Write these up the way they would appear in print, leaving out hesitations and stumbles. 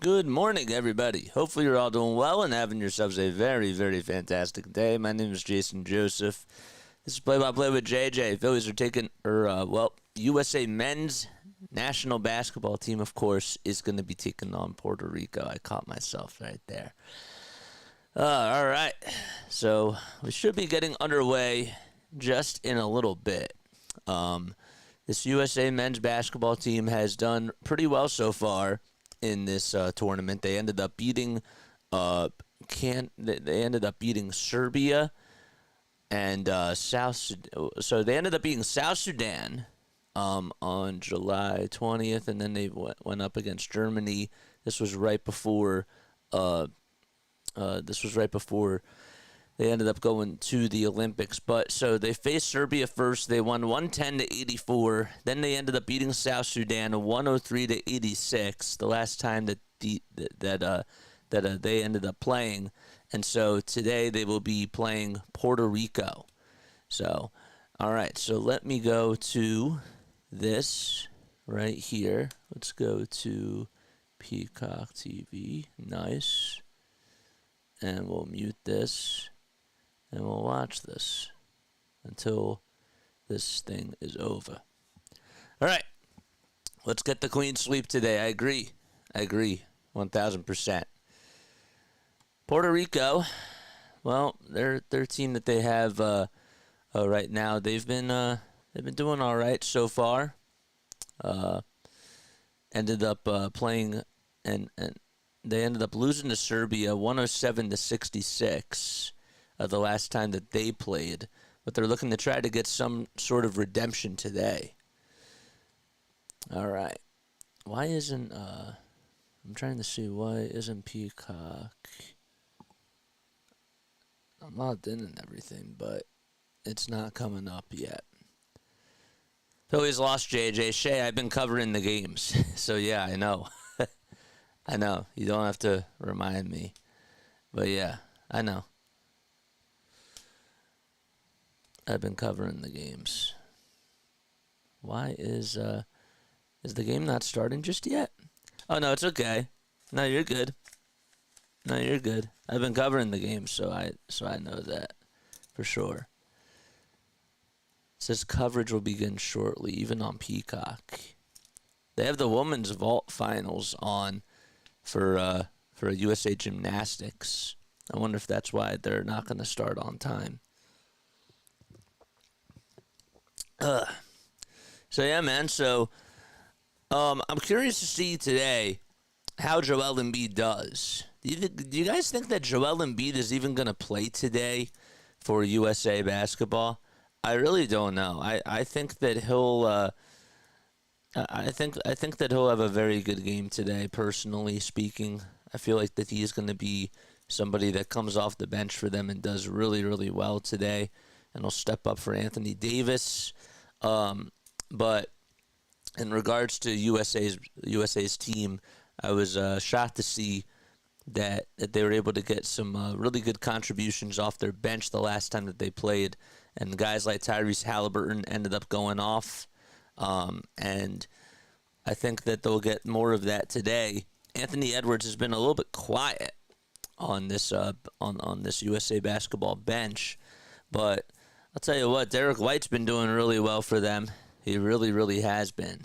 Good morning, everybody. Hopefully you're all doing well and having yourselves a very, very fantastic day. My name is Jason Joseph. This is Play-by-Play with JJ. Phillies are taking, USA men's national basketball team, of course, is going to be taking on Puerto Rico. I caught myself right there. All right. So we should be getting underway just in a little bit. This USA men's basketball team has done pretty well so far in this tournament. They ended up beating Serbia and South Sudan. So they ended up beating South Sudan on July 20th, and then they went up against Germany. This was right before they ended up going to the Olympics. But so they faced Serbia first. They won 110-84. Then they ended up beating South Sudan 103-86. The last time that they ended up playing. And so today they will be playing Puerto Rico. So, all right. So let me go to this right here. Let's go to Peacock TV. Nice. And we'll mute this. And we'll watch this until this thing is over. All right. Let's get the clean sweep today. I agree. 1,000%. Puerto Rico, well, their team that they have right now, they've been doing all right so far. Ended up playing and they ended up losing to Serbia 107-66. The last time that they played, but they're looking to try to get some sort of redemption today. All right. Why isn't I'm trying to see why isn't Peacock? I'm logged in and everything, but it's not coming up yet. Phillies lost JJ. Shay, I've been covering the games. So yeah, I know. I know. You don't have to remind me. But yeah, I know. I've been covering the games. Why is the game not starting just yet? Oh no, it's okay. No, you're good. I've been covering the games, so I know that for sure. It says coverage will begin shortly, even on Peacock. They have the women's vault finals on for USA Gymnastics. I wonder if that's why they're not going to start on time. So yeah, man. So I'm curious to see today how Joel Embiid does. Do you guys think that Joel Embiid is even going to play today for USA basketball? I really don't know. I think that he'll. I think that he'll have a very good game today. Personally speaking, I feel like that he's going to be somebody that comes off the bench for them and does really, really well today, and he'll step up for Anthony Davis. But in regards to USA's team, I was shocked to see that they were able to get some really good contributions off their bench the last time that they played, and guys like Tyrese Halliburton ended up going off, and I think that they'll get more of that today. Anthony Edwards has been a little bit quiet on this on this USA basketball bench, but I'll tell you what, Derek White's been doing really well for them. He really, really has been.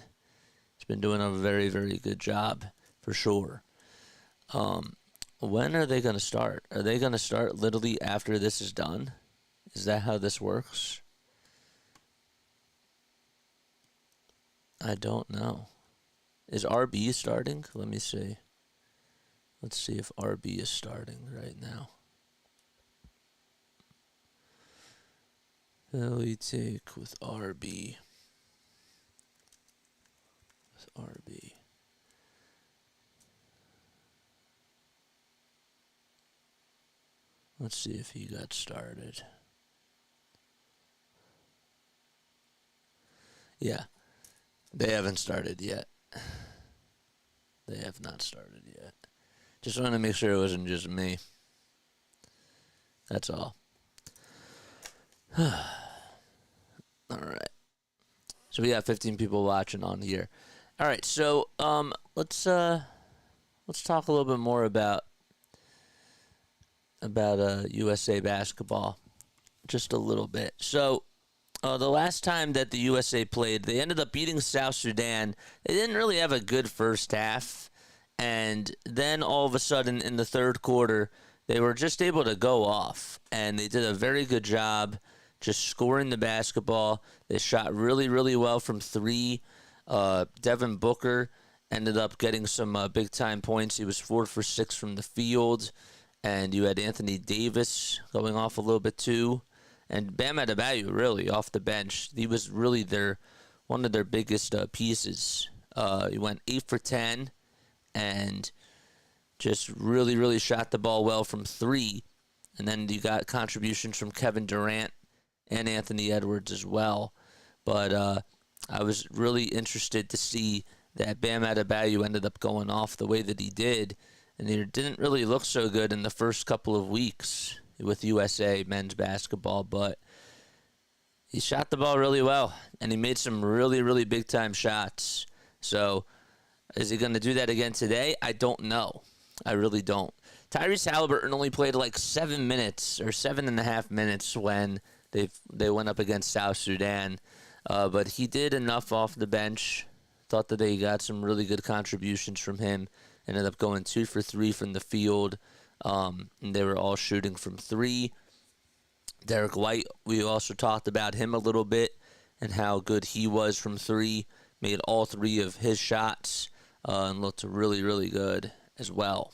He's been doing a very, very good job for sure. When are they going to start? Are they going to start literally after this is done? Is that how this works? I don't know. Is RB starting? Let me see. Let's see if RB is starting right now. Philly take with RB. With RB. Let's see if he got started. Yeah. They haven't started yet. They have not started yet. Just wanted to make sure it wasn't just me. That's all. All right. So we got 15 people watching on here. All right, so let's let's talk a little bit more about USA basketball, just a little bit. So, the last time that the USA played, they ended up beating South Sudan. They didn't really have a good first half, and then all of a sudden in the third quarter, they were just able to go off, and they did a very good job just scoring the basketball. They shot really, really well from three. Devin Booker ended up getting some big-time points. He was 4 for 6 from the field. And you had Anthony Davis going off a little bit too. And Bam Adebayo, really, off the bench. He was really one of their biggest pieces. He went 8 for 10 and just really, really shot the ball well from three. And then you got contributions from Kevin Durant and Anthony Edwards as well. But I was really interested to see that Bam Adebayo ended up going off the way that he did. And he didn't really look so good in the first couple of weeks with USA men's basketball, but he shot the ball really well, and he made some really, really big-time shots. So is he going to do that again today? I don't know. I really don't. Tyrese Halliburton only played like 7 minutes or 7.5 minutes when they went up against South Sudan, but he did enough off the bench. Thought that they got some really good contributions from him. Ended up going 2 for 3 from the field. And they were all shooting from three. Derek White, we also talked about him a little bit and how good he was from three. Made all 3 of his shots and looked really, really good as well.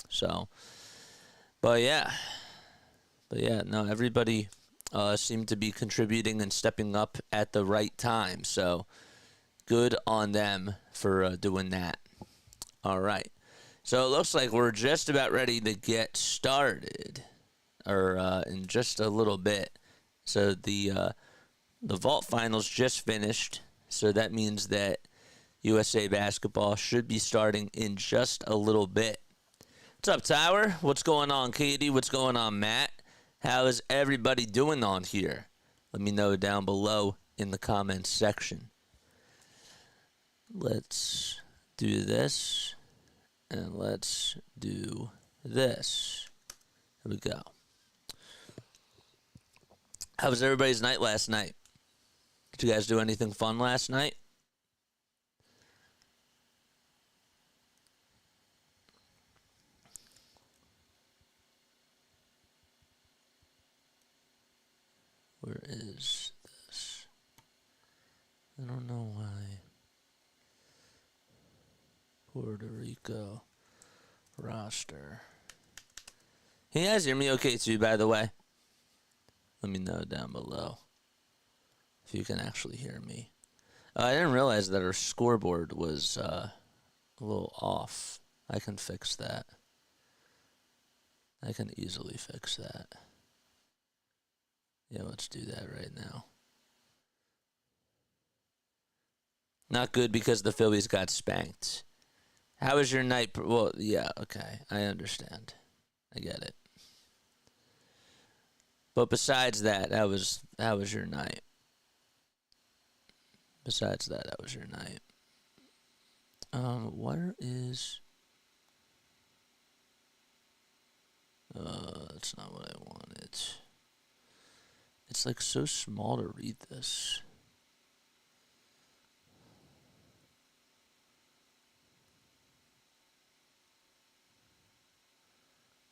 So, but yeah, no, everybody seemed to be contributing and stepping up at the right time. So, good on them for doing that. All right. So it looks like we're just about ready to get started, or in just a little bit. So the vault finals just finished, so that means that USA basketball should be starting in just a little bit. What's up, Tyler? What's going on, Katie? What's going on, Matt? How is everybody doing on here? Let me know down below in the comments section. Let's do this. And let's do this. Here we go. How was everybody's night last night? Did you guys do anything fun last night? Where is this? I don't know why. Puerto Rico roster. Can you guys hear me okay too, by the way? Let me know down below if you can actually hear me. I didn't realize that our scoreboard was a little off. I can fix that. I can easily fix that. Yeah, let's do that right now. Not good because the Phillies got spanked. How was your night? Well, yeah, okay. I understand. I get it. But besides that, how was your night? Besides that, how was your night? Where is... that's not what I wanted. It's like so small to read this.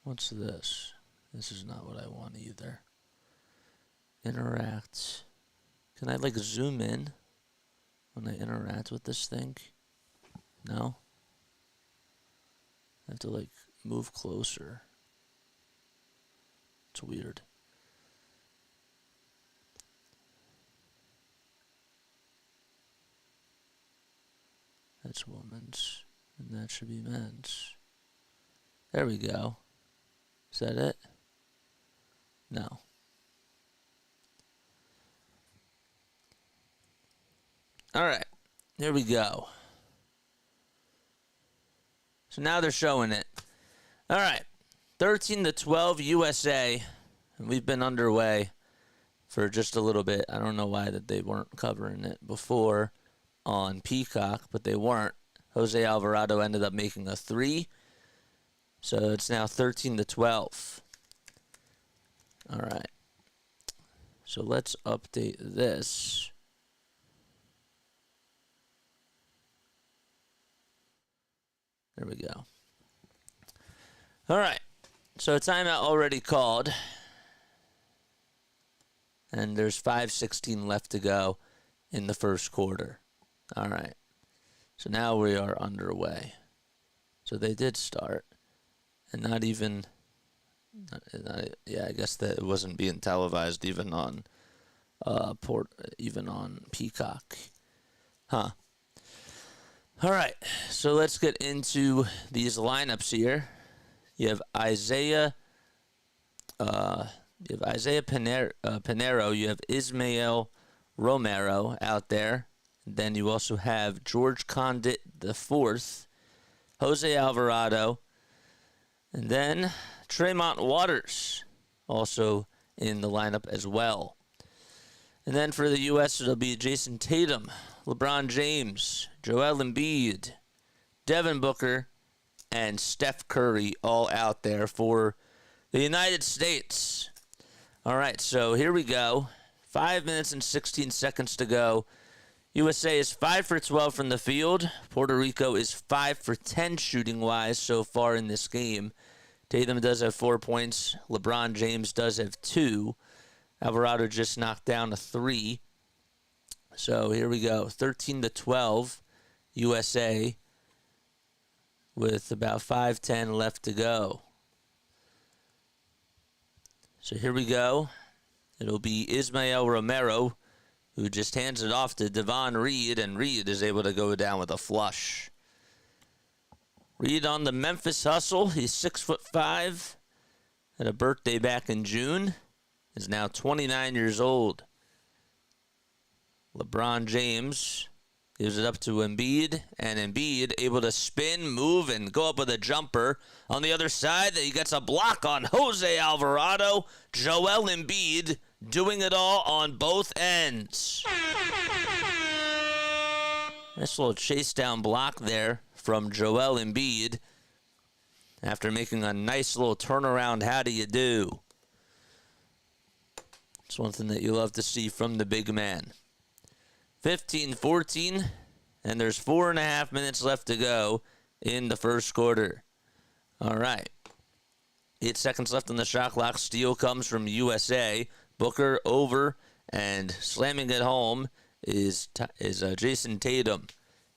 What's this? This is not what I want either. Interact. Can I like zoom in when I interact with this thing? No? I have to like move closer. It's weird. That's woman's, and that should be men's. There we go. Is that it? No. All right. Here we go. So now they're showing it. All right. 13-12 USA. And we've been underway for just a little bit. I don't know why that they weren't covering it before on Peacock, but they weren't. Jose Alvarado ended up making a three. So it's now 13-12. All right. So let's update this. There we go. All right. So a timeout already called. And there's 5:16 left to go in the first quarter. All right. So now we are underway. So they did start. And not even... yeah, I guess that it wasn't being televised even on Peacock. Huh. All right. So let's get into these lineups here. You have Isaiah Pinero. You have Ismael Romero out there. Then you also have George Condit IV, Jose Alvarado, and then Tremont Waters also in the lineup as well. And then for the U.S., it'll be Jason Tatum, LeBron James, Joel Embiid, Devin Booker, and Steph Curry all out there for the United States. All right, so here we go. 5 minutes and 16 seconds to go. USA is 5 for 12 from the field. Puerto Rico is 5 for 10 shooting-wise so far in this game. Tatum does have 4 points. LeBron James does have 2. Alvarado just knocked down a 3. So here we go. 13-12 USA with about 5:10 left to go. So here we go. It'll be Ismael Romero who just hands it off to Devon Reed, and Reed is able to go down with a flush. Reed on the Memphis hustle. He's 6'5", had a birthday back in June. Is now 29 years old. LeBron James gives it up to Embiid, and Embiid able to spin, move, and go up with a jumper. On the other side, he gets a block on Jose Alvarado. Joel Embiid doing it all on both ends. Nice little chase down block there from Joel Embiid after making a nice little turnaround. How do you do? It's one thing that you love to see from the big man. 15-14, and there's 4.5 minutes left to go in the first quarter. All right. 8 seconds left on the shot clock. Steal comes from USA. Booker over, and slamming it home is Jason Tatum.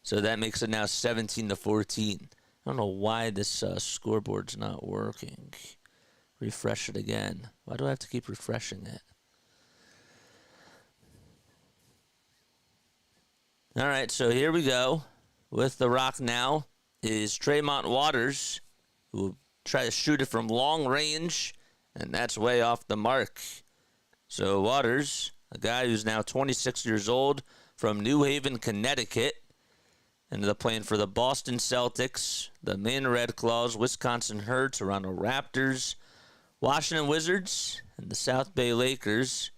So that makes it now 17-14. I don't know why this scoreboard's not working. Refresh it again. Why do I have to keep refreshing it? All right, so here we go. With the rock now is Tremont Waters, who will try to shoot it from long range, and that's way off the mark. So Waters, a guy who's now 26 years old from New Haven, Connecticut, ended up playing for the Boston Celtics, the Maine Red Claws, Wisconsin Herd, Toronto Raptors, Washington Wizards, and the South Bay Lakers.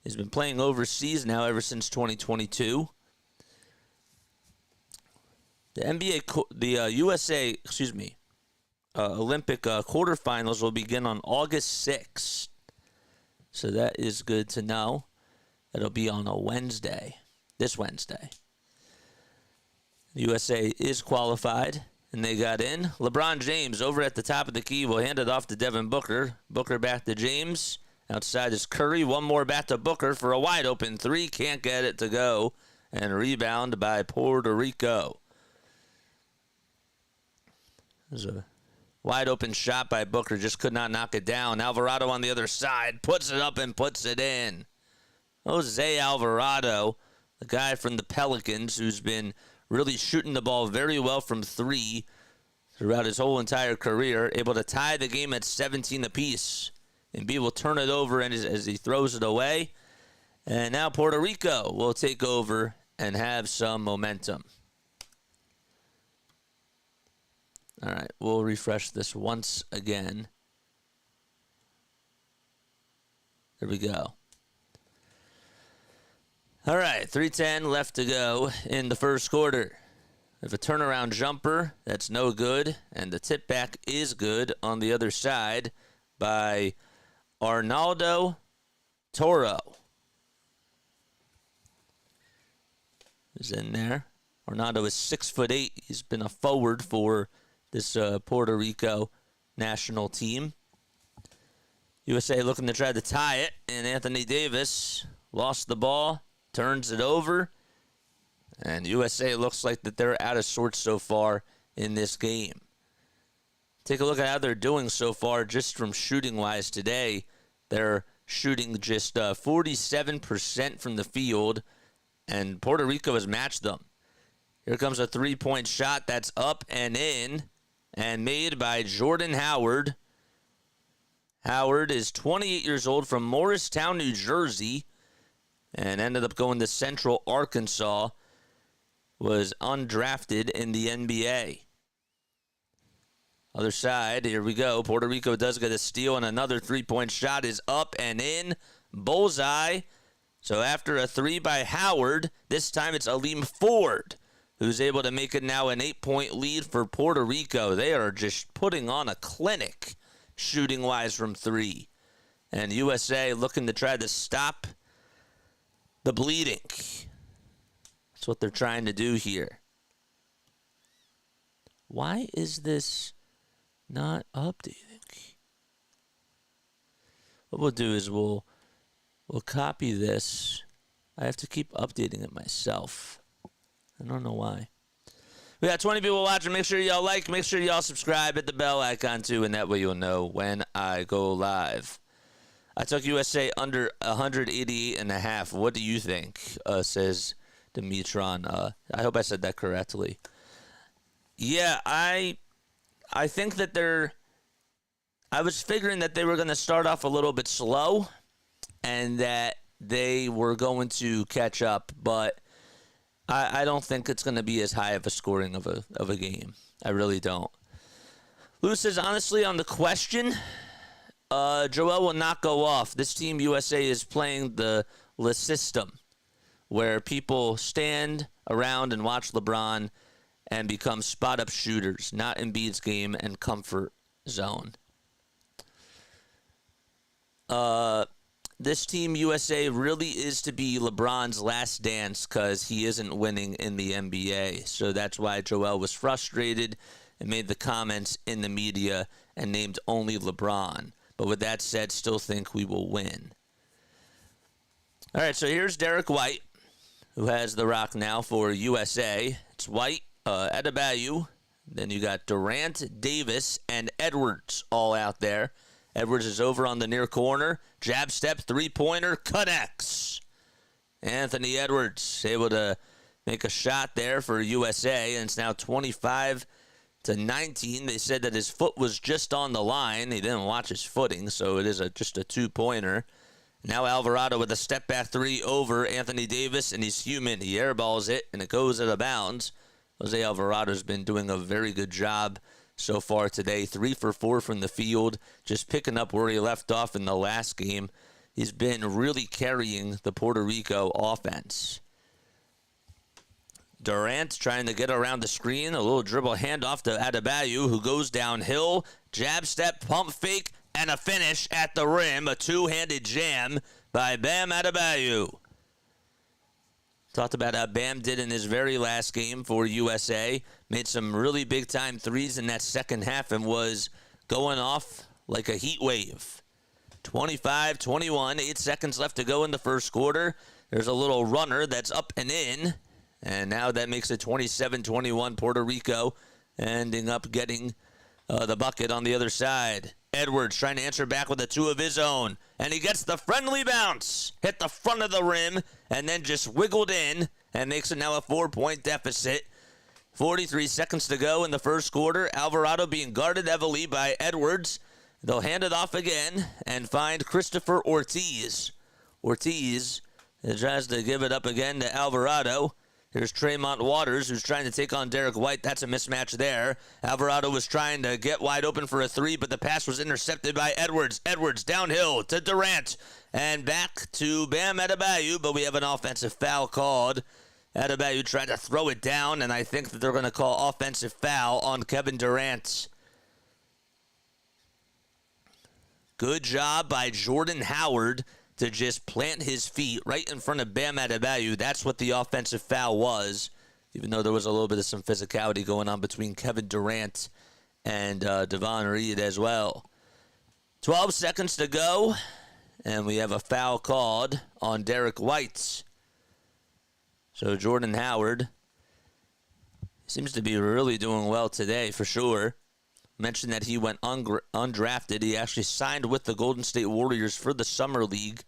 He's been playing overseas now ever since 2022. The USA, Olympic quarterfinals will begin on August 6th. So that is good to know. It'll be on a Wednesday, this Wednesday. The USA is qualified, and they got in. LeBron James over at the top of the key will hand it off to Devin Booker. Booker back to James. Outside is Curry. One more back to Booker for a wide open 3. Can't get it to go. And rebound by Puerto Rico. There's a wide open shot by Booker. Just could not knock it down. Alvarado on the other side puts it up and puts it in. Jose Alvarado, the guy from the Pelicans who's been really shooting the ball very well from 3 throughout his whole entire career, able to tie the game at 17 apiece. Embiid will turn it over and as he throws it away. And now Puerto Rico will take over and have some momentum. All right, we'll refresh this once again. There we go. All right, 3:10 left to go in the first quarter. If a turnaround jumper, that's no good. And the tip back is good on the other side by Arnaldo Toro. Is in there. Arnaldo is 6'8". He's been a forward for this Puerto Rico national team. USA looking to try to tie it, and Anthony Davis lost the ball, turns it over, and USA looks like that they're out of sorts so far in this game. Take a look at how they're doing so far just from shooting-wise today. They're shooting just 47% from the field, and Puerto Rico has matched them. Here comes a three-point shot that's up and in and made by Jordan Howard. Howard is 28 years old from Morristown, New Jersey, and ended up going to Central Arkansas. Was undrafted in the NBA. Other side, here we go. Puerto Rico does get a steal, and another three-point shot is up and in. Bullseye. So after a three by Howard, this time it's Aleem Ford, who's able to make it now an 8-point lead for Puerto Rico. They are just putting on a clinic shooting-wise from three. And USA looking to try to stop the bleeding. That's what they're trying to do here. Why is this not updating? What we'll do is we'll copy this. I have to keep updating it myself. I don't know why. We got 20 people watching. Make sure y'all like. Make sure y'all subscribe. Hit the bell icon too, and that way you'll know when I go live. I took USA under 188.5. What do you think? Says Dimitron. I hope I said that correctly. Yeah, I think that I was figuring that they were going to start off a little bit slow, and that they were going to catch up, but I don't think it's going to be as high of a scoring of a game. I really don't. Lou says, honestly, on the question, Joel will not go off. This team, USA, is playing the Le System, where people stand around and watch LeBron and become spot-up shooters, not Embiid's game and comfort zone. This team, USA, really is to be LeBron's last dance because he isn't winning in the NBA. So that's why Joel was frustrated and made the comments in the media and named only LeBron. But with that said, still think we will win. All right, so here's Derek White, who has the rock now for USA. It's White, Adebayo. Then you got Durant, Davis, and Edwards all out there. Edwards is over on the near corner. Jab step, three-pointer, connects. Anthony Edwards able to make a shot there for USA, and it's now 25-19. They said that his foot was just on the line. He didn't watch his footing, so it is just a two-pointer. Now Alvarado with a step-back three over Anthony Davis, and he's human. He airballs it, and it goes out of bounds. Jose Alvarado's been doing a very good job so far today. 3 for 4 from the field, just picking up where he left off in the last game. He's been really carrying the Puerto Rico offense. Durant trying to get around the screen. A little dribble handoff to Adebayo, who goes downhill. Jab step, pump fake, and a finish at the rim. A two-handed jam by Bam Adebayo. Talked about how Bam did in his very last game for USA. Made some really big-time threes in that second half and was going off like a heat wave. 25-21, 8 seconds left to go in the first quarter. There's a little runner that's up and in. And now that makes it 27-21 Puerto Rico, ending up getting the bucket on the other side. Edwards trying to answer back with a two of his own. And he gets the friendly bounce. Hit the front of the rim and then just wiggled in and makes it now a 4-point deficit. 43 seconds to go in the first quarter. Alvarado being guarded heavily by Edwards. They'll hand it off again and find Christopher Ortiz. Ortiz tries to give it up again to Alvarado. Here's Tremont Waters, who's trying to take on Derek White. That's a mismatch there. Alvarado was trying to get wide open for a three, but the pass was intercepted by Edwards. Edwards downhill to Durant. And back to Bam Adebayo, but we have an offensive foul called. Adebayo tried to throw it down, and I think that they're going to call offensive foul on Kevin Durant. Good job by Jordan Howard to just plant his feet right in front of Bam Adebayo. That's what the offensive foul was, even though there was a little bit of some physicality going on between Kevin Durant and Devon Reed as well. 12 seconds to go, and we have a foul called on Derek White. So Jordan Howard seems to be really doing well today for sure. Mentioned that he went undrafted. He actually signed with the Golden State Warriors for the Summer League,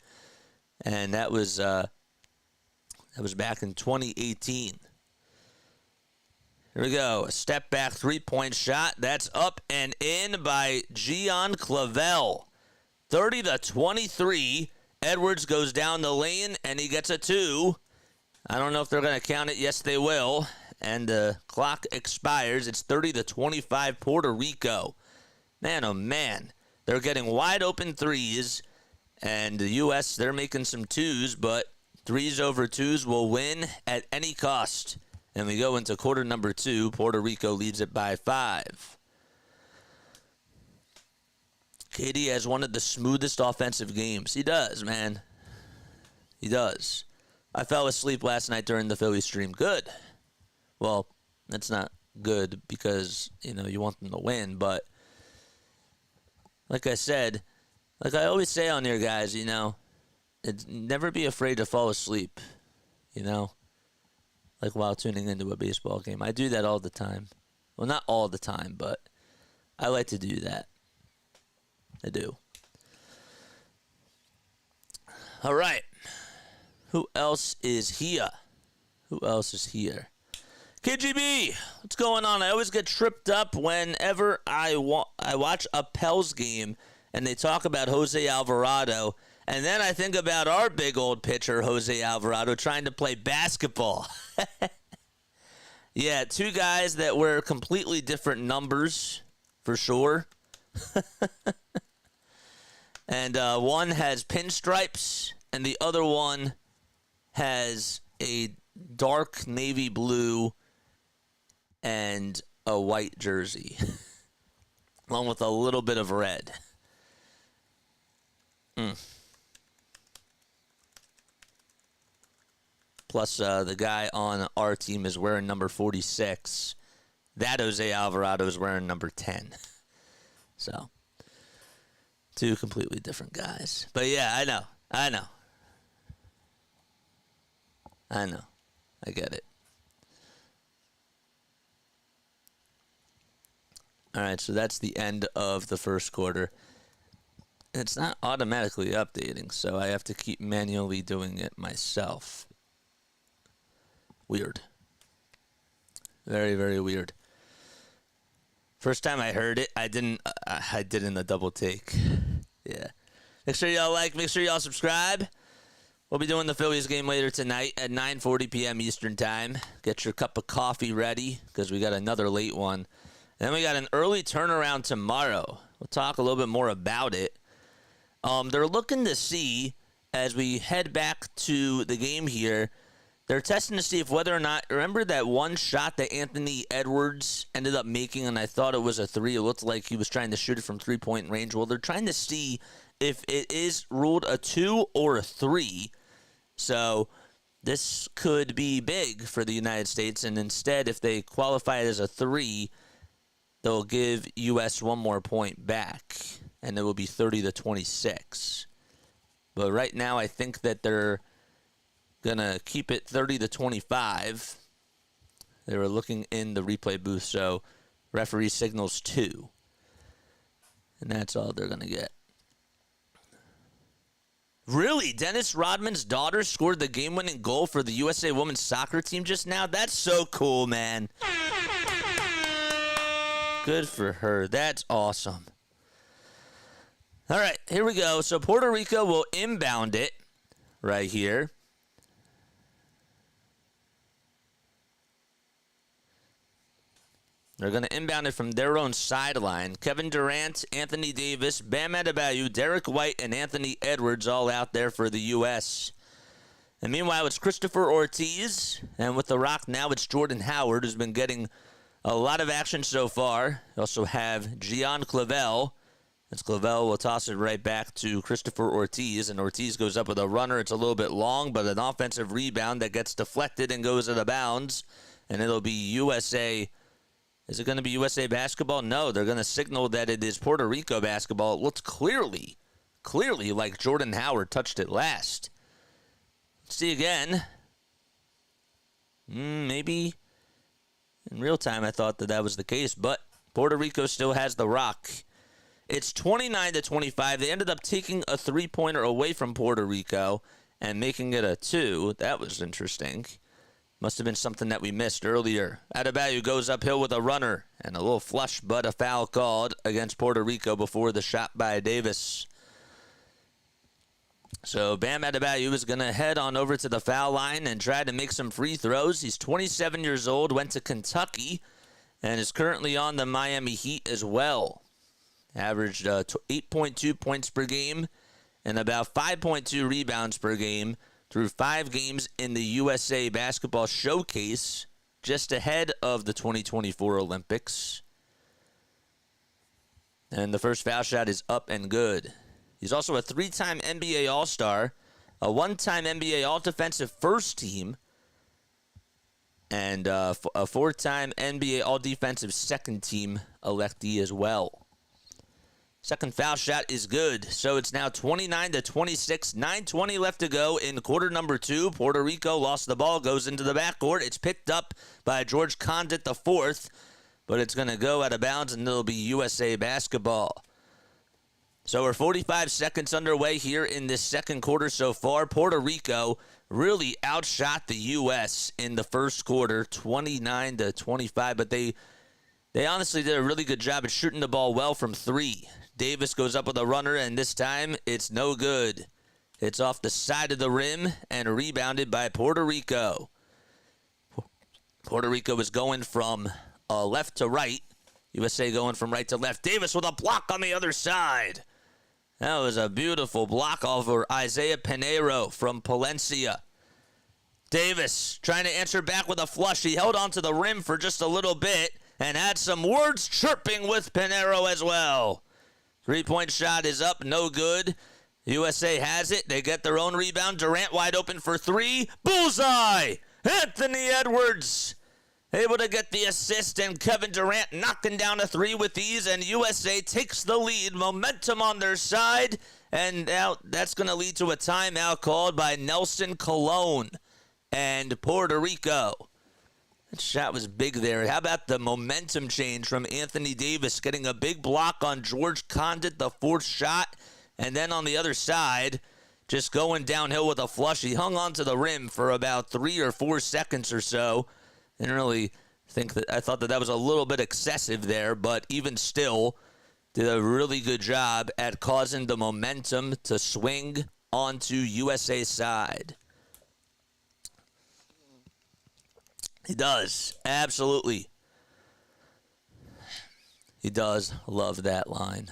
and that was back in 2018. Here we go. A step back three-point shot. That's up and in by Gian Clavel. 30-23. Edwards goes down the lane, and he gets a two. I don't know if they're going to count it. Yes, they will. And the clock expires. It's 30-25 Puerto Rico. Man, oh, man. They're getting wide open threes. And the U.S., they're making some twos, but threes over twos will win at any cost. And we go into quarter number 2. Puerto Rico leads it by 5. KD has one of the smoothest offensive games. He does, man. He does. I fell asleep last night during the Philly stream. Good. Well, that's not good because, you want them to win. But like I said, like I always say on here, guys, never be afraid to fall asleep, like while tuning into a baseball game. I do that all the time. Well, not all the time, but I like to do that. I do. All right. Who else is here? KGB, what's going on? I always get tripped up whenever I watch a Pels game and they talk about Jose Alvarado, and then I think about our big old pitcher, Jose Alvarado, trying to play basketball. Yeah, two guys that wear completely different numbers, for sure. And one has pinstripes, and the other one has a dark navy blue and a white jersey, along with a little bit of red. Plus, the guy on our team is wearing number 46. That Jose Alvarado is wearing number 10. So, two completely different guys. But yeah, I know. I get it. All right, so that's the end of the first quarter. It's not automatically updating, so I have to keep manually doing it myself. Weird. Very, very weird. First time I heard it, I did in the double take. Yeah. Make sure y'all like, make sure y'all subscribe. We'll be doing the Phillies game later tonight at 9:40 p.m. Eastern Time. Get your cup of coffee ready because we got another late one. And then we got an early turnaround tomorrow. We'll talk a little bit more about it. They're looking to see, as we head back to the game here, they're testing to see if whether or not, remember that one shot that Anthony Edwards ended up making, and I thought it was a three. It looked like he was trying to shoot it from three-point range. Well, they're trying to see if it is ruled a 2 or a 3. So this could be big for the United States, and instead, if they qualify it as a 3, they'll give U.S. one more point back, and it will be 30-26. But right now, I think that they're going to keep it 30-25. They were looking in the replay booth, so referee signals 2. And that's all they're going to get. Really? Dennis Rodman's daughter scored the game-winning goal for the USA women's soccer team just now? That's so cool, man. Good for her. That's awesome. All right, here we go. So Puerto Rico will inbound it right here. They're going to inbound it from their own sideline. Kevin Durant, Anthony Davis, Bam Adebayo, Derek White, and Anthony Edwards all out there for the U.S. And meanwhile, it's Christopher Ortiz. And with the rock now, it's Jordan Howard, who's been getting a lot of action so far. You also have Gian Clavel. As Clavel will toss it right back to Christopher Ortiz. And Ortiz goes up with a runner. It's a little bit long, but an offensive rebound that gets deflected and goes out of bounds. And it'll be USA. Is it going to be USA basketball? No, they're going to signal that it is Puerto Rico basketball. It looks clearly like Jordan Howard touched it last. Let's see again. Maybe in real time I thought that was the case, but Puerto Rico still has the rock. It's 29-25. They ended up taking a three-pointer away from Puerto Rico and making it a 2. That was interesting. Must have been something that we missed earlier. Adebayo goes uphill with a runner and a little flush, but a foul called against Puerto Rico before the shot by Davis. So Bam Adebayo is going to head on over to the foul line and try to make some free throws. He's 27 years old, went to Kentucky, and is currently on the Miami Heat as well. Averaged 8.2 points per game and about 5.2 rebounds per game through 5 games in the USA Basketball Showcase, just ahead of the 2024 Olympics. And the first foul shot is up and good. He's also a 3-time NBA All-Star, a 1-time NBA All-Defensive First Team, and a 4-time NBA All-Defensive Second Team electee as well. Second foul shot is good. So it's now 29-26, 9:20 left to go in quarter number 2. Puerto Rico lost the ball, goes into the backcourt. It's picked up by George Condit IV, but it's going to go out of bounds, and it'll be USA basketball. So we're 45 seconds underway here in this second quarter so far. Puerto Rico really outshot the U.S. in the first quarter, 29-25, but they honestly did a really good job at shooting the ball well from 3. Davis goes up with a runner, and this time it's no good. It's off the side of the rim and rebounded by Puerto Rico. Puerto Rico is going from left to right. USA going from right to left. Davis with a block on the other side. That was a beautiful block over Isaiah Pinheiro from Palencia. Davis trying to answer back with a flush. He held onto the rim for just a little bit and had some words chirping with Pinheiro as well. 3-point shot is up, no good. USA has it. They get their own rebound. Durant wide open for 3. Bullseye! Anthony Edwards able to get the assist, and Kevin Durant knocking down a 3 with ease, and USA takes the lead. Momentum on their side, and now that's going to lead to a timeout called by Nelson Colon and Puerto Rico. That shot was big there. How about the momentum change from Anthony Davis getting a big block on George Condit, the 4th shot, and then on the other side, just going downhill with a flush. He hung onto the rim for about 3 or 4 seconds or so. Didn't really think that. I thought that was a little bit excessive there, but even still, did a really good job at causing the momentum to swing onto USA's side. He does. Absolutely. He does love that line.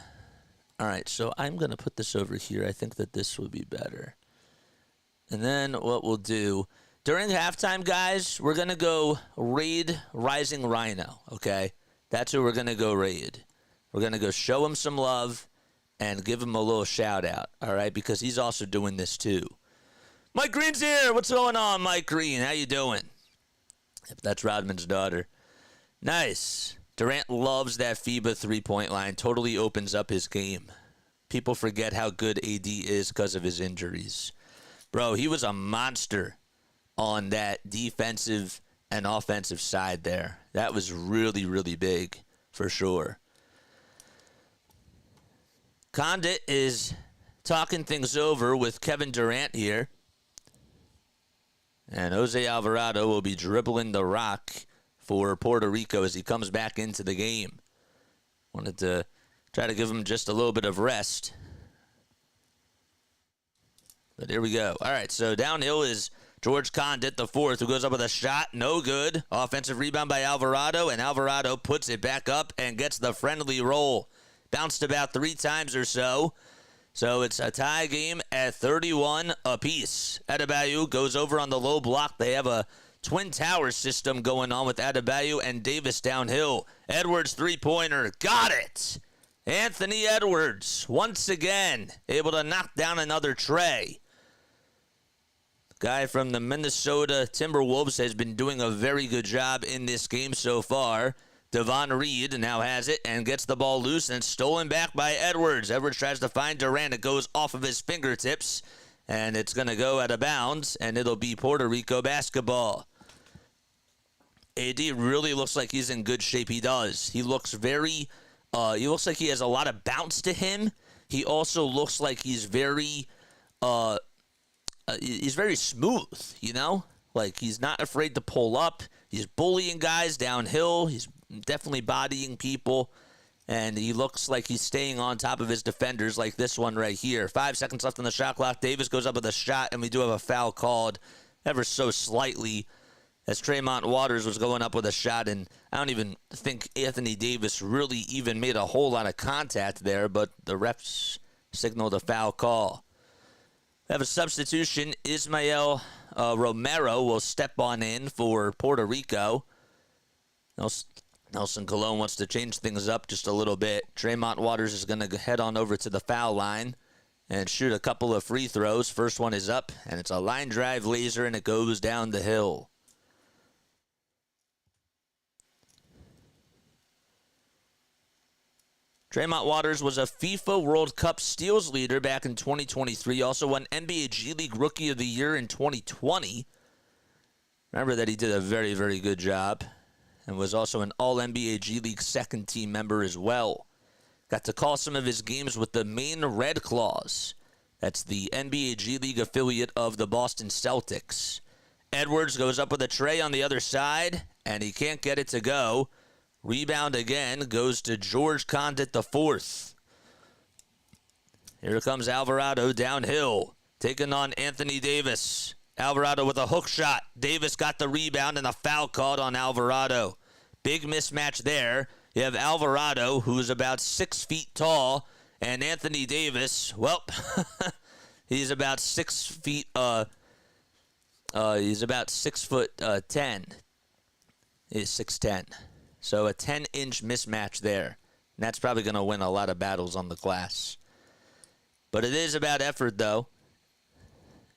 All right, so I'm going to put this over here. I think that this would be better. And then what we'll do, during halftime, guys, we're going to go raid Rising Rhino, okay? That's who we're going to go raid. We're going to go show him some love and give him a little shout-out, all right? Because he's also doing this too. Mike Green's here. What's going on, Mike Green? How you doing? If that's Rodman's daughter. Nice. Durant loves that FIBA three-point line. Totally opens up his game. People forget how good AD is because of his injuries. Bro, he was a monster on that defensive and offensive side there. That was really, really big for sure. Condit is talking things over with Kevin Durant here. And Jose Alvarado will be dribbling the rock for Puerto Rico as he comes back into the game. Wanted to try to give him just a little bit of rest. But here we go. All right, so downhill is George Condit, the 4th, who goes up with a shot. No good. Offensive rebound by Alvarado, and Alvarado puts it back up and gets the friendly roll. Bounced about 3 times or so. So it's a tie game at 31 apiece. Adebayo goes over on the low block. They have a Twin Tower system going on with Adebayo and Davis downhill. Edwards three-pointer. Got it! Anthony Edwards, once again, able to knock down another tray. Guy from the Minnesota Timberwolves has been doing a very good job in this game so far. Devon Reed now has it and gets the ball loose and stolen back by Edwards. Edwards tries to find Durant. It goes off of his fingertips, and it's going to go out of bounds, and it'll be Puerto Rico basketball. AD really looks like he's in good shape. He does. He looks he looks like he has a lot of bounce to him. He also looks like he's very smooth, you know? Like, he's not afraid to pull up. He's bullying guys downhill. He's definitely bodying people. And he looks like he's staying on top of his defenders, like this one right here. 5 seconds left on the shot clock. Davis goes up with a shot, and we do have a foul called ever so slightly as Tremont Waters was going up with a shot. And I don't even think Anthony Davis really even made a whole lot of contact there, but the refs signaled a foul call. We have a substitution. Ismael Romero will step on in for Puerto Rico. Nelson Colon wants to change things up just a little bit. Tremont Waters is going to head on over to the foul line and shoot a couple of free throws. First one is up, and it's a line drive laser, and it goes down the hill. Tremont Waters was a FIFA World Cup steals leader back in 2023. Also won NBA G League Rookie of the Year in 2020. Remember that he did a very, very good job. And was also an All-NBA G League second team member as well. Got to call some of his games with the Maine Red Claws. That's the NBA G League affiliate of the Boston Celtics. Edwards goes up with a tray on the other side, and he can't get it to go. Rebound again goes to George Condit IV. Here comes Alvarado downhill, taking on Anthony Davis. Alvarado with a hook shot. Davis got the rebound and a foul called on Alvarado. Big mismatch there. You have Alvarado, who's about 6 feet tall, and Anthony Davis, well, he's about 6 feet, he's about 6'10". He's 6'10". So a 10-inch mismatch there. And that's probably going to win a lot of battles on the glass. But it is about effort, though.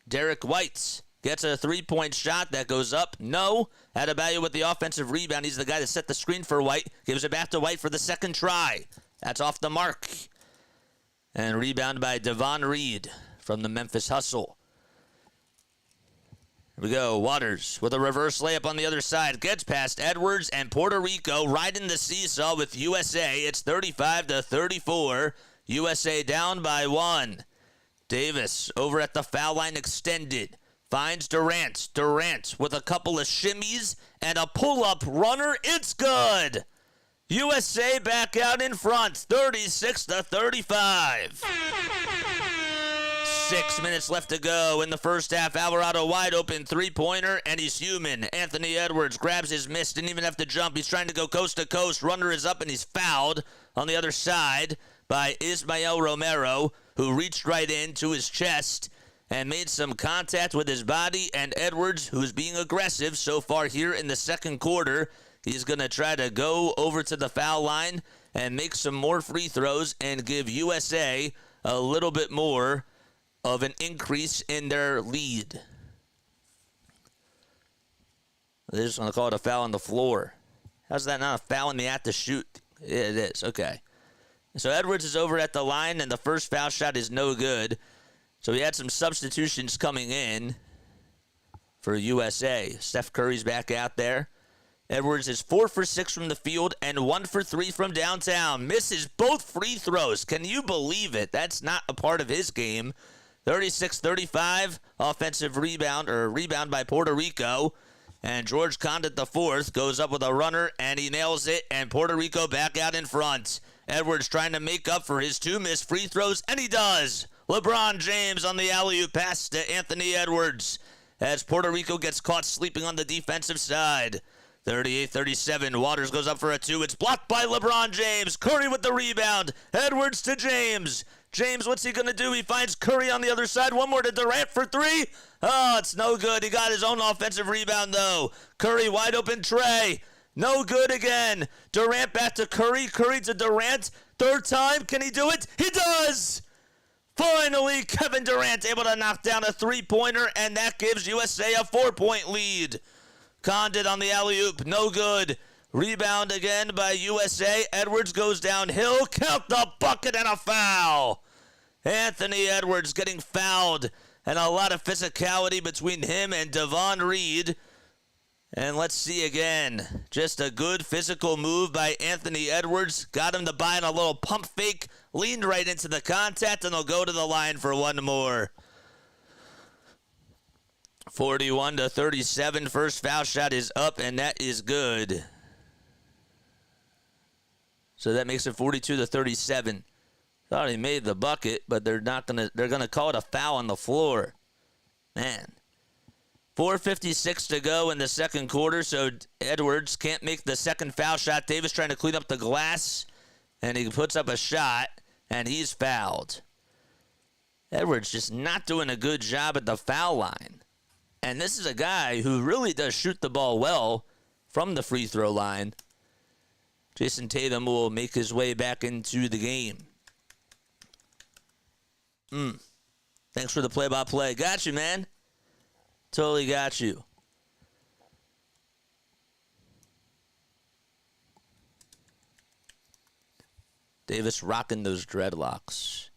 Derek White gets a three-point shot that goes up. No. Adebayo with the offensive rebound. He's the guy that set the screen for White. Gives it back to White for the second try. That's off the mark. And rebound by Devon Reed from the Memphis Hustle. Here we go. Waters with a reverse layup on the other side. Gets past Edwards, and Puerto Rico riding the seesaw with USA. It's 35-34. USA down by 1. Davis over at the foul line extended. Finds Durant. Durant with a couple of shimmies and a pull-up runner. It's good. USA back out in front. 36-35. 6 minutes left to go in the first half. Alvarado wide open three-pointer, and he's human. Anthony Edwards grabs his miss, didn't even have to jump. He's trying to go coast to coast. Runner is up, and he's fouled on the other side by Ismael Romero, who reached right into his chest and made some contact with his body. And Edwards, who's being aggressive so far here in the second quarter, he's going to try to go over to the foul line and make some more free throws and give USA a little bit more of an increase in their lead. They're just going to call it a foul on the floor. How's that not a foul in the act to shoot? Yeah, it is. Okay. So Edwards is over at the line, and the first foul shot is no good. So we had some substitutions coming in for USA. Steph Curry's back out there. Edwards is 4 for 6 from the field and 1 for 3 from downtown. Misses both free throws. Can you believe it? That's not a part of his game. 36-35, offensive rebound by Puerto Rico. And George Condit IV goes up with a runner, and he nails it, and Puerto Rico back out in front. Edwards trying to make up for his 2 missed free throws, and he does. LeBron James on the alley-oop pass to Anthony Edwards as Puerto Rico gets caught sleeping on the defensive side. 38-37. Waters goes up for a two. It's blocked by LeBron James. Curry with the rebound. Edwards to James. James, what's he going to do? He finds Curry on the other side. One more to Durant for three. Oh, it's no good. He got his own offensive rebound, though. Curry wide open tray. No good again. Durant back to Curry. Curry to Durant. Third time. Can he do it? He does! Finally, Kevin Durant able to knock down a three-pointer, and that gives USA a 4-point lead. Condit on the alley-oop. No good. Rebound again by USA. Edwards goes downhill. Count the bucket and a foul. Anthony Edwards getting fouled. And a lot of physicality between him and Devon Reed. And let's see again. Just a good physical move by Anthony Edwards. Got him to buy in a little pump fake. Leaned right into the contact, and they'll go to the line for one more. 41-37. First foul shot is up, and that is good. So that makes it 42-37. Thought he made the bucket, but they're gonna call it a foul on the floor. Man. 4:56 to go in the second quarter, so Edwards can't make the second foul shot. Davis trying to clean up the glass, and he puts up a shot, and he's fouled. Edwards just not doing a good job at the foul line. And this is a guy who really does shoot the ball well from the free throw line. Jason Tatum will make his way back into the game. Thanks for the play-by-play. Got you, man. Totally got you. Davis rocking those dreadlocks.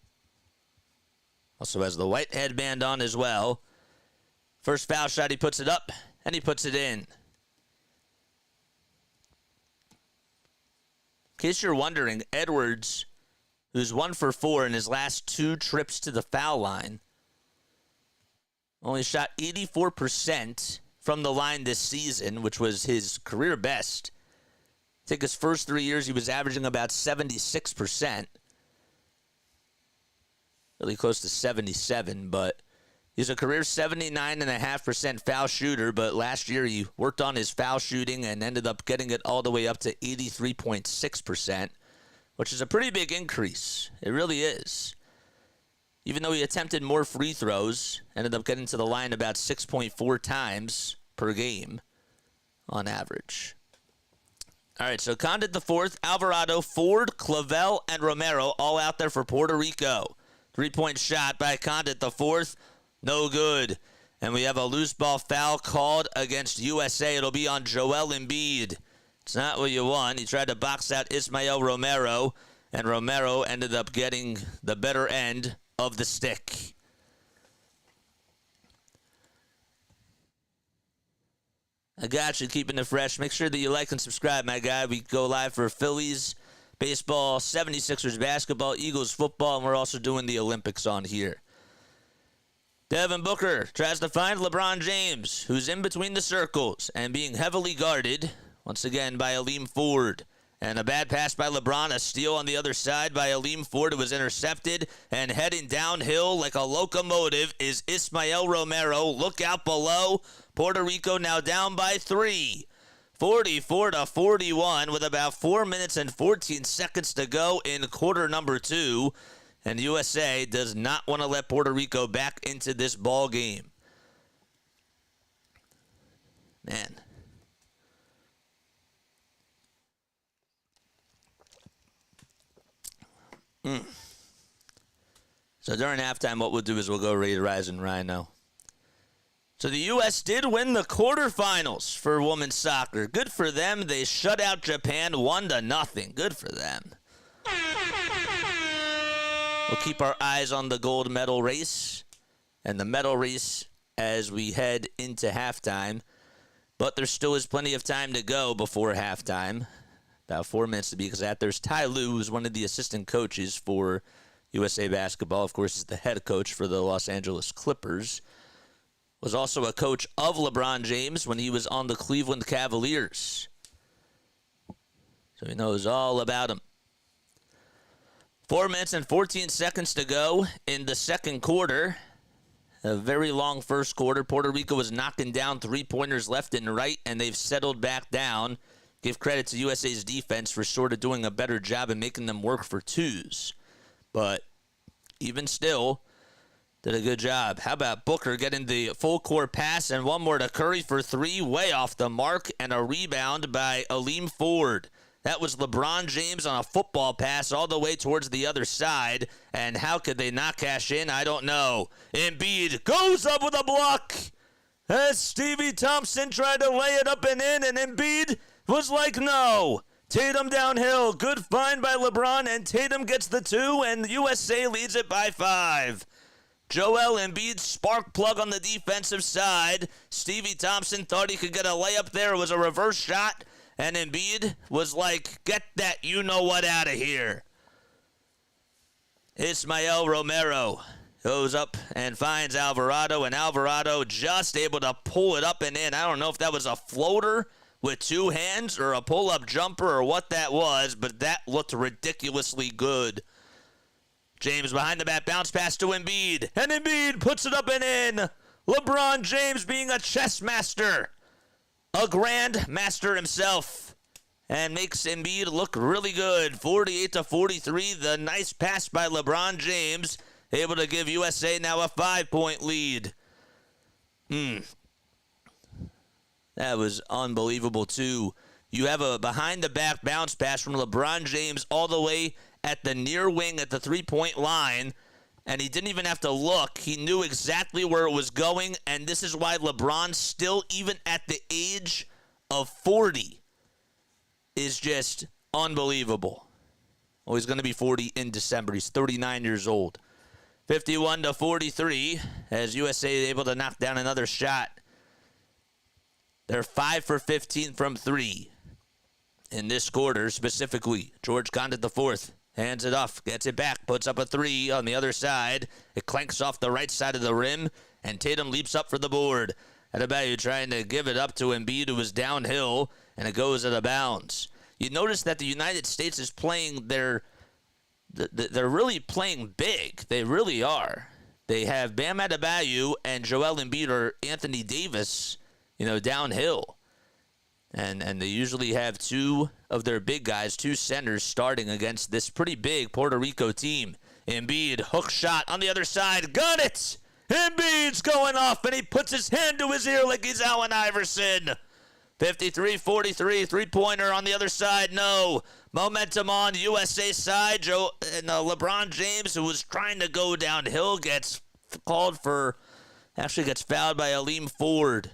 Also has the white headband on as well. First foul shot, he puts it up, and he puts it in. In case you're wondering, Edwards, who's 1 for 4 in his last 2 trips to the foul line, only shot 84% from the line this season, which was his career best. I think his first 3 years he was averaging about 76%. Really close to 77, but he's a career 79.5% foul shooter, but last year he worked on his foul shooting and ended up getting it all the way up to 83.6%, which is a pretty big increase. It really is. Even though he attempted more free throws, ended up getting to the line about 6.4 times per game on average. All right, so Condit the fourth, Alvarado, Ford, Clavel, and Romero all out there for Puerto Rico. 3-point shot by Condit the fourth. No good. And we have a loose ball foul called against USA. It'll be on Joel Embiid. It's not what you want. He tried to box out Ismael Romero, and Romero ended up getting the better end of the stick. I got you, keeping it fresh. Make sure that you like and subscribe, my guy. We go live for Phillies baseball, 76ers basketball, Eagles football, and we're also doing the Olympics on here. Devin Booker tries to find LeBron James, who's in between the circles and being heavily guarded, once again, by Aleem Ford. And a bad pass by LeBron, a steal on the other side by Aleem Ford. It was intercepted, and heading downhill like a locomotive is Ismael Romero. Look out below. Puerto Rico now down by 3. 44-41 with about 4 minutes and 14 seconds to go in quarter number 2. And USA does not want to let Puerto Rico back into this ball game. Man. So during halftime, what we'll do is we'll go Ray Rise and Rhino. So the U.S. did win the quarterfinals for women's soccer. Good for them. They shut out Japan 1-0. Good for them. We'll keep our eyes on the gold medal race and the medal race as we head into halftime. But there still is plenty of time to go before halftime. About 4 minutes to be exact. There's Ty Lue, who's one of the assistant coaches for USA Basketball. Of course, is the head coach for the Los Angeles Clippers. Was also a coach of LeBron James when he was on the Cleveland Cavaliers. So he knows all about him. 4 minutes and 14 seconds to go in the second quarter. A very long first quarter. Puerto Rico was knocking down three-pointers left and right, and they've settled back down. Give credit to USA's defense for sort of doing a better job and making them work for twos. But even still, did a good job. How about Booker getting the full court pass and one more to Curry for three, way off the mark, and a rebound by Aleem Ford. That was LeBron James on a football pass all the way towards the other side. And how could they not cash in? I don't know. Embiid goes up with a block as Stevie Thompson tried to lay it up and in, and Embiid was like, no. Tatum downhill. Good find by LeBron, and Tatum gets the two, and USA leads it by 5. Joel Embiid, spark plug on the defensive side. Stevie Thompson thought he could get a layup there. It was a reverse shot. And Embiid was like, get that you-know-what out of here. Ismael Romero goes up and finds Alvarado, and Alvarado just able to pull it up and in. I don't know if that was a floater with two hands or a pull-up jumper or what that was, but that looked ridiculously good. James behind the back, bounce pass to Embiid, and Embiid puts it up and in. LeBron James being a chess master. A grand master himself, and makes Embiid look really good. 48-43, the nice pass by LeBron James, able to give USA now a 5-point lead. That was unbelievable, too. You have a behind-the-back bounce pass from LeBron James all the way at the near wing at the three-point line, and he didn't even have to look. He knew exactly where it was going, and this is why LeBron, still even at the age of 40, is just unbelievable. Well, he's going to be 40 in December. He's 39 years old. 51-43, as USA is able to knock down another shot. They're 5 for 15 from 3 in this quarter specifically. George Condit the fourth. Hands it off, gets it back, puts up a 3 on the other side. It clanks off the right side of the rim, and Tatum leaps up for the board. Adebayo trying to give it up to Embiid, who was downhill, and it goes out of bounds. You notice that the United States is playing they're really playing big. They really are. They have Bam Adebayo and Joel Embiid or Anthony Davis, downhill. And they usually have two of their big guys, two centers, starting against this pretty big Puerto Rico team. Embiid, hook shot on the other side. Got it! Embiid's going off, and he puts his hand to his ear like he's Allen Iverson. 53-43, three-pointer on the other side. No. Momentum on USA side. LeBron James, who was trying to go downhill, gets fouled by Aleem Ford.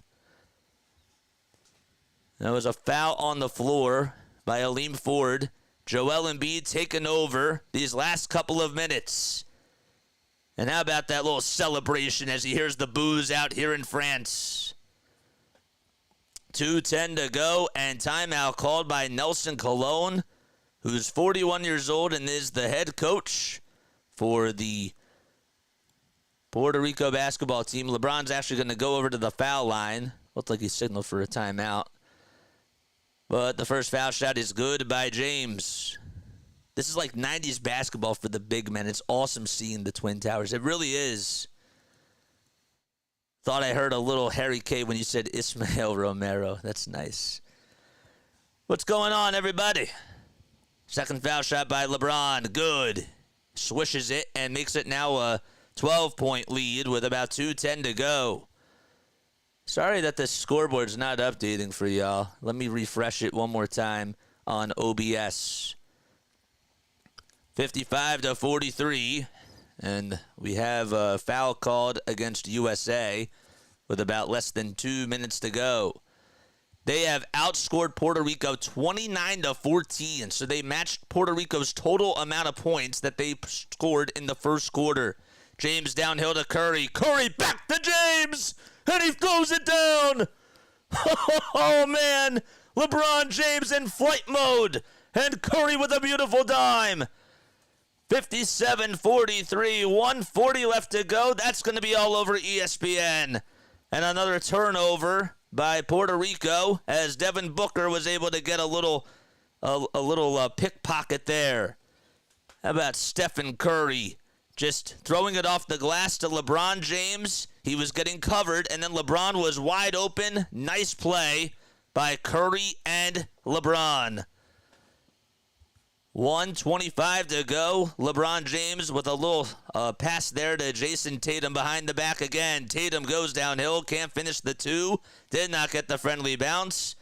There was a foul on the floor by Aleem Ford. Joel Embiid taking over these last couple of minutes. And how about that little celebration as he hears the boos out here in France? 2:10 to go, and timeout called by Nelson Colon, who's 41 years old and is the head coach for the Puerto Rico basketball team. LeBron's actually going to go over to the foul line. Looked like he signaled for a timeout. But the first foul shot is good by James. This is like 90s basketball for the big men. It's awesome seeing the Twin Towers. It really is. Thought I heard a little Harry K when you said Ismael Romero. That's nice. What's going on, everybody? Second foul shot by LeBron. Good. Swishes it and makes it now a 12-point lead with about 2:10 to go. Sorry that the scoreboard's not updating for y'all. Let me refresh it one more time on OBS. 55-43, and we have a foul called against USA with about less than 2 minutes to go. They have outscored Puerto Rico 29-14, so they matched Puerto Rico's total amount of points that they scored in the first quarter. James downhill to Curry. Curry back to James, and he throws it down. Oh, man. LeBron James in flight mode, and Curry with a beautiful dime. 57-43, 140 left to go. That's going to be all over ESPN. And another turnover by Puerto Rico as Devin Booker was able to get a little pickpocket there. How about Stephen Curry just throwing it off the glass to LeBron James. He was getting covered, and then LeBron was wide open. Nice play by Curry and LeBron. 1:25 to go. LeBron James with a little pass there to Jason Tatum behind the back again. Tatum goes downhill, can't finish the two. Did not get the friendly bounce.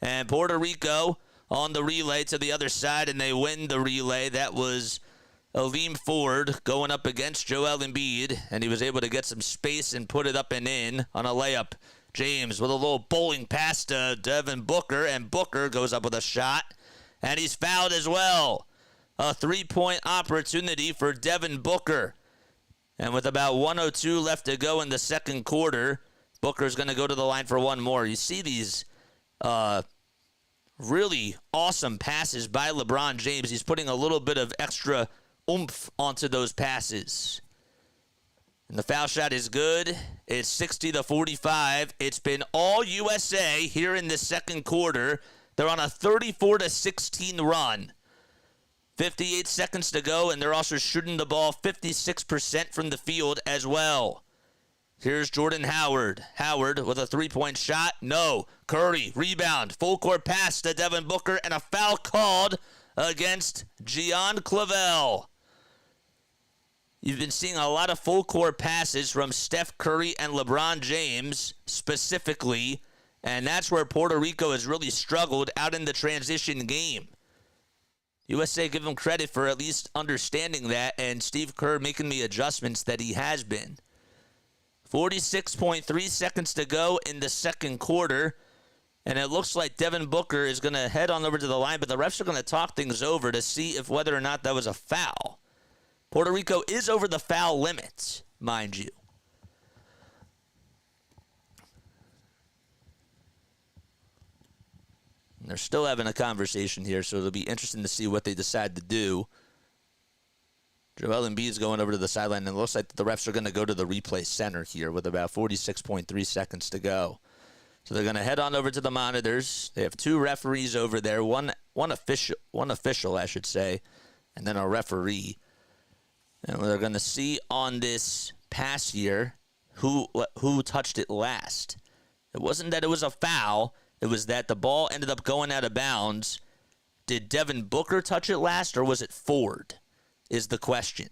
And Puerto Rico on the relay to the other side, and they win the relay. That was Aleem Ford going up against Joel Embiid, and he was able to get some space and put it up and in on a layup. James with a little bowling pass to Devin Booker, and Booker goes up with a shot, and he's fouled as well. A three-point opportunity for Devin Booker. And with about 1:02 left to go in the second quarter, Booker's going to go to the line for one more. You see these really awesome passes by LeBron James. He's putting a little bit of extra oomph onto those passes. And the foul shot is good. It's 60-45. It's been all USA here in the second quarter. They're on a 34-16 run. 58 seconds to go, and they're also shooting the ball 56% from the field as well. Here's Jordan Howard. Howard with a three-point shot. No. Curry, rebound. Full court pass to Devin Booker, and a foul called against Gian Clavel. You've been seeing a lot of full court passes from Steph Curry and LeBron James specifically, and that's where Puerto Rico has really struggled out in the transition game. USA give him credit for at least understanding that, and Steve Kerr making the adjustments that he has been. 46.3 seconds to go in the second quarter, and it looks like Devin Booker is going to head on over to the line, but the refs are going to talk things over to see if whether or not that was a foul. Puerto Rico is over the foul limit, mind you. And they're still having a conversation here, so it'll be interesting to see what they decide to do. Joel Embiid is going over to the sideline, and it looks like the refs are going to go to the replay center here with about 46.3 seconds to go. So they're going to head on over to the monitors. They have two referees over there, one official, I should say, and then a referee. And they're going to see on this pass here who touched it last. It wasn't that it was a foul. It was that the ball ended up going out of bounds. Did Devin Booker touch it last, or was it Ford, is the question.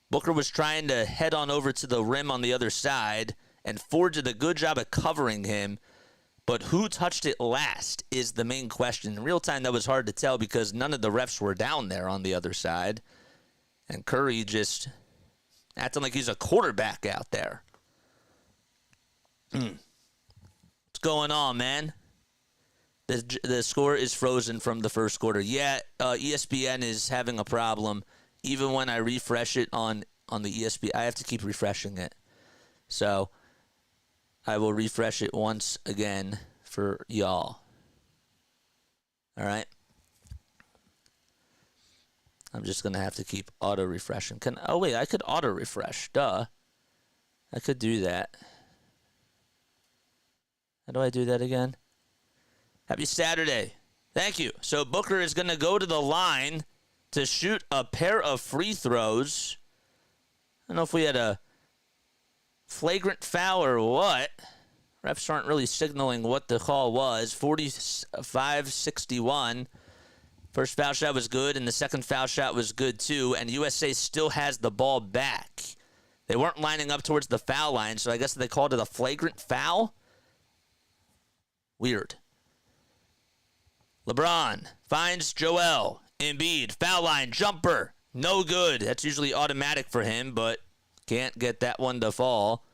Booker was trying to head on over to the rim on the other side, and Ford did a good job of covering him. But who touched it last is the main question. In real time, that was hard to tell because none of the refs were down there on the other side. And Curry just acting like he's a quarterback out there. What's going on, man? The score is frozen from the first quarter. Yeah, ESPN is having a problem. Even when I refresh it on the ESPN, I have to keep refreshing it. So I will refresh it once again for y'all. All right. I'm just going to have to keep auto-refreshing. Oh, wait, I could auto-refresh. Duh. I could do that. How do I do that again? Happy Saturday. Thank you. So Booker is going to go to the line to shoot a pair of free throws. I don't know if we had a flagrant foul or what. Refs aren't really signaling what the call was. 45-61. First foul shot was good, and the second foul shot was good too, and USA still has the ball back. They weren't lining up towards the foul line, so I guess they called it a flagrant foul? Weird. LeBron finds Joel Embiid. Foul line, jumper. No good. That's usually automatic for him, but can't get that one to fall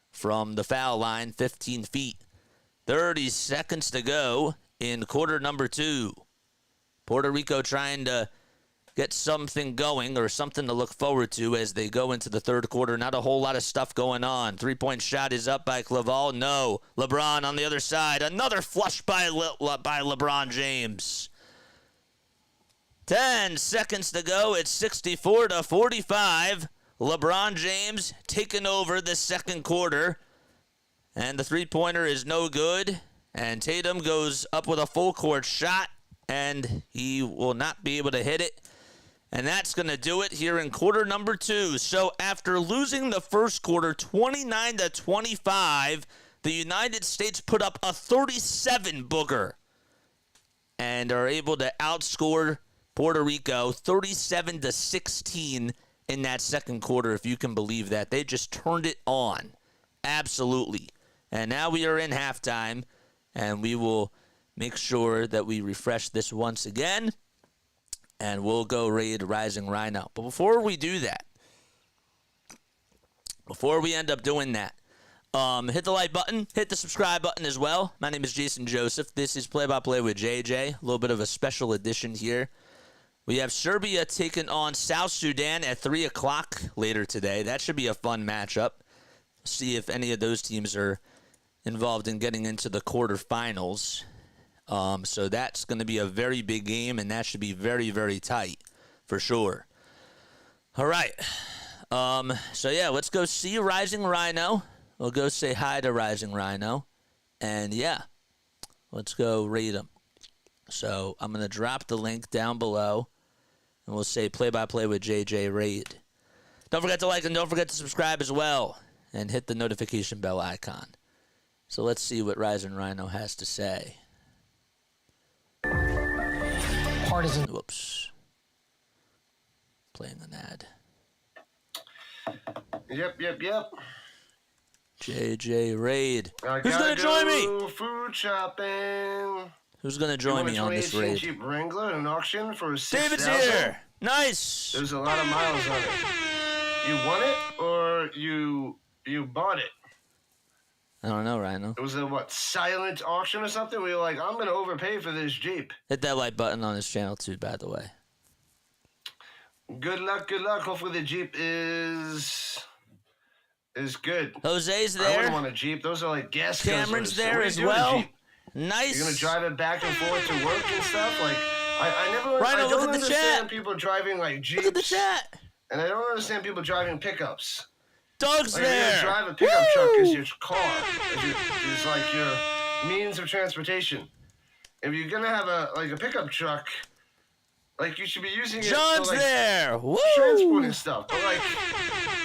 from the foul line, 15 feet. 30 seconds to go in quarter number 2. Puerto Rico trying to get something going or something to look forward to as they go into the third quarter. Not a whole lot of stuff going on. Three-point shot is up by Clavel. No. LeBron on the other side. Another flush by LeBron James. 10 seconds to go. It's 64-45. LeBron James taking over the second quarter. And the three-pointer is no good. And Tatum goes up with a full-court shot. And he will not be able to hit it. And that's going to do it here in quarter number 2. So after losing the first quarter 29-25, the United States put up a 37 booger and are able to outscore Puerto Rico 37-16 in that second quarter, if you can believe that. They just turned it on. Absolutely. And now we are in halftime, and we will make sure that we refresh this once again, and we'll go raid Rising Rhino. But before we do that, before we end up doing that, hit the like button, hit the subscribe button as well. My name is Jason Joseph. This is Play-by-Play with JJ. A little bit of a special edition here. We have Serbia taking on South Sudan at 3 o'clock later today. That should be a fun matchup. See if any of those teams are involved in getting into the quarterfinals. So that's going to be a very big game, and that should be very, very tight for sure. All right. So, yeah, let's go see Rising Rhino. We'll go say hi to Rising Rhino. And, yeah, let's go raid him. So I'm going to drop the link down below, and we'll say Play-by-Play with JJ Raid. Don't forget to like and don't forget to subscribe as well, and hit the notification bell icon. So let's see what Rising Rhino has to say. Partisan. Whoops. Playing an ad. Yep. JJ Raid. Who's going to join me? Food shopping. Who's going to join me on this raid? Jeep Wrangler in an auction for David's $6,000. here. Nice. There's a lot of miles on it. You won it or you bought it? I don't know, Rhino. It was a silent auction or something? We were like, I'm going to overpay for this Jeep. Hit that like button on this channel too, by the way. Good luck. Hopefully the Jeep is good. Jose's I there. wouldn't want a Jeep. Those are like gas guzzlers. Cameron's there What are you as doing with a well. Jeep? Nice. You're going to drive it back and forth to work and stuff? Like, I Rhino, don't look at the understand chat. people driving like Jeeps. Look at the chat. And I don't understand people driving pickups. Doug's Like, there. you drive a pickup truck as your car. It's like your means of transportation. If you're going to have a pickup truck, like, you should be using it John's for, like, there. Woo. transporting stuff. But, like,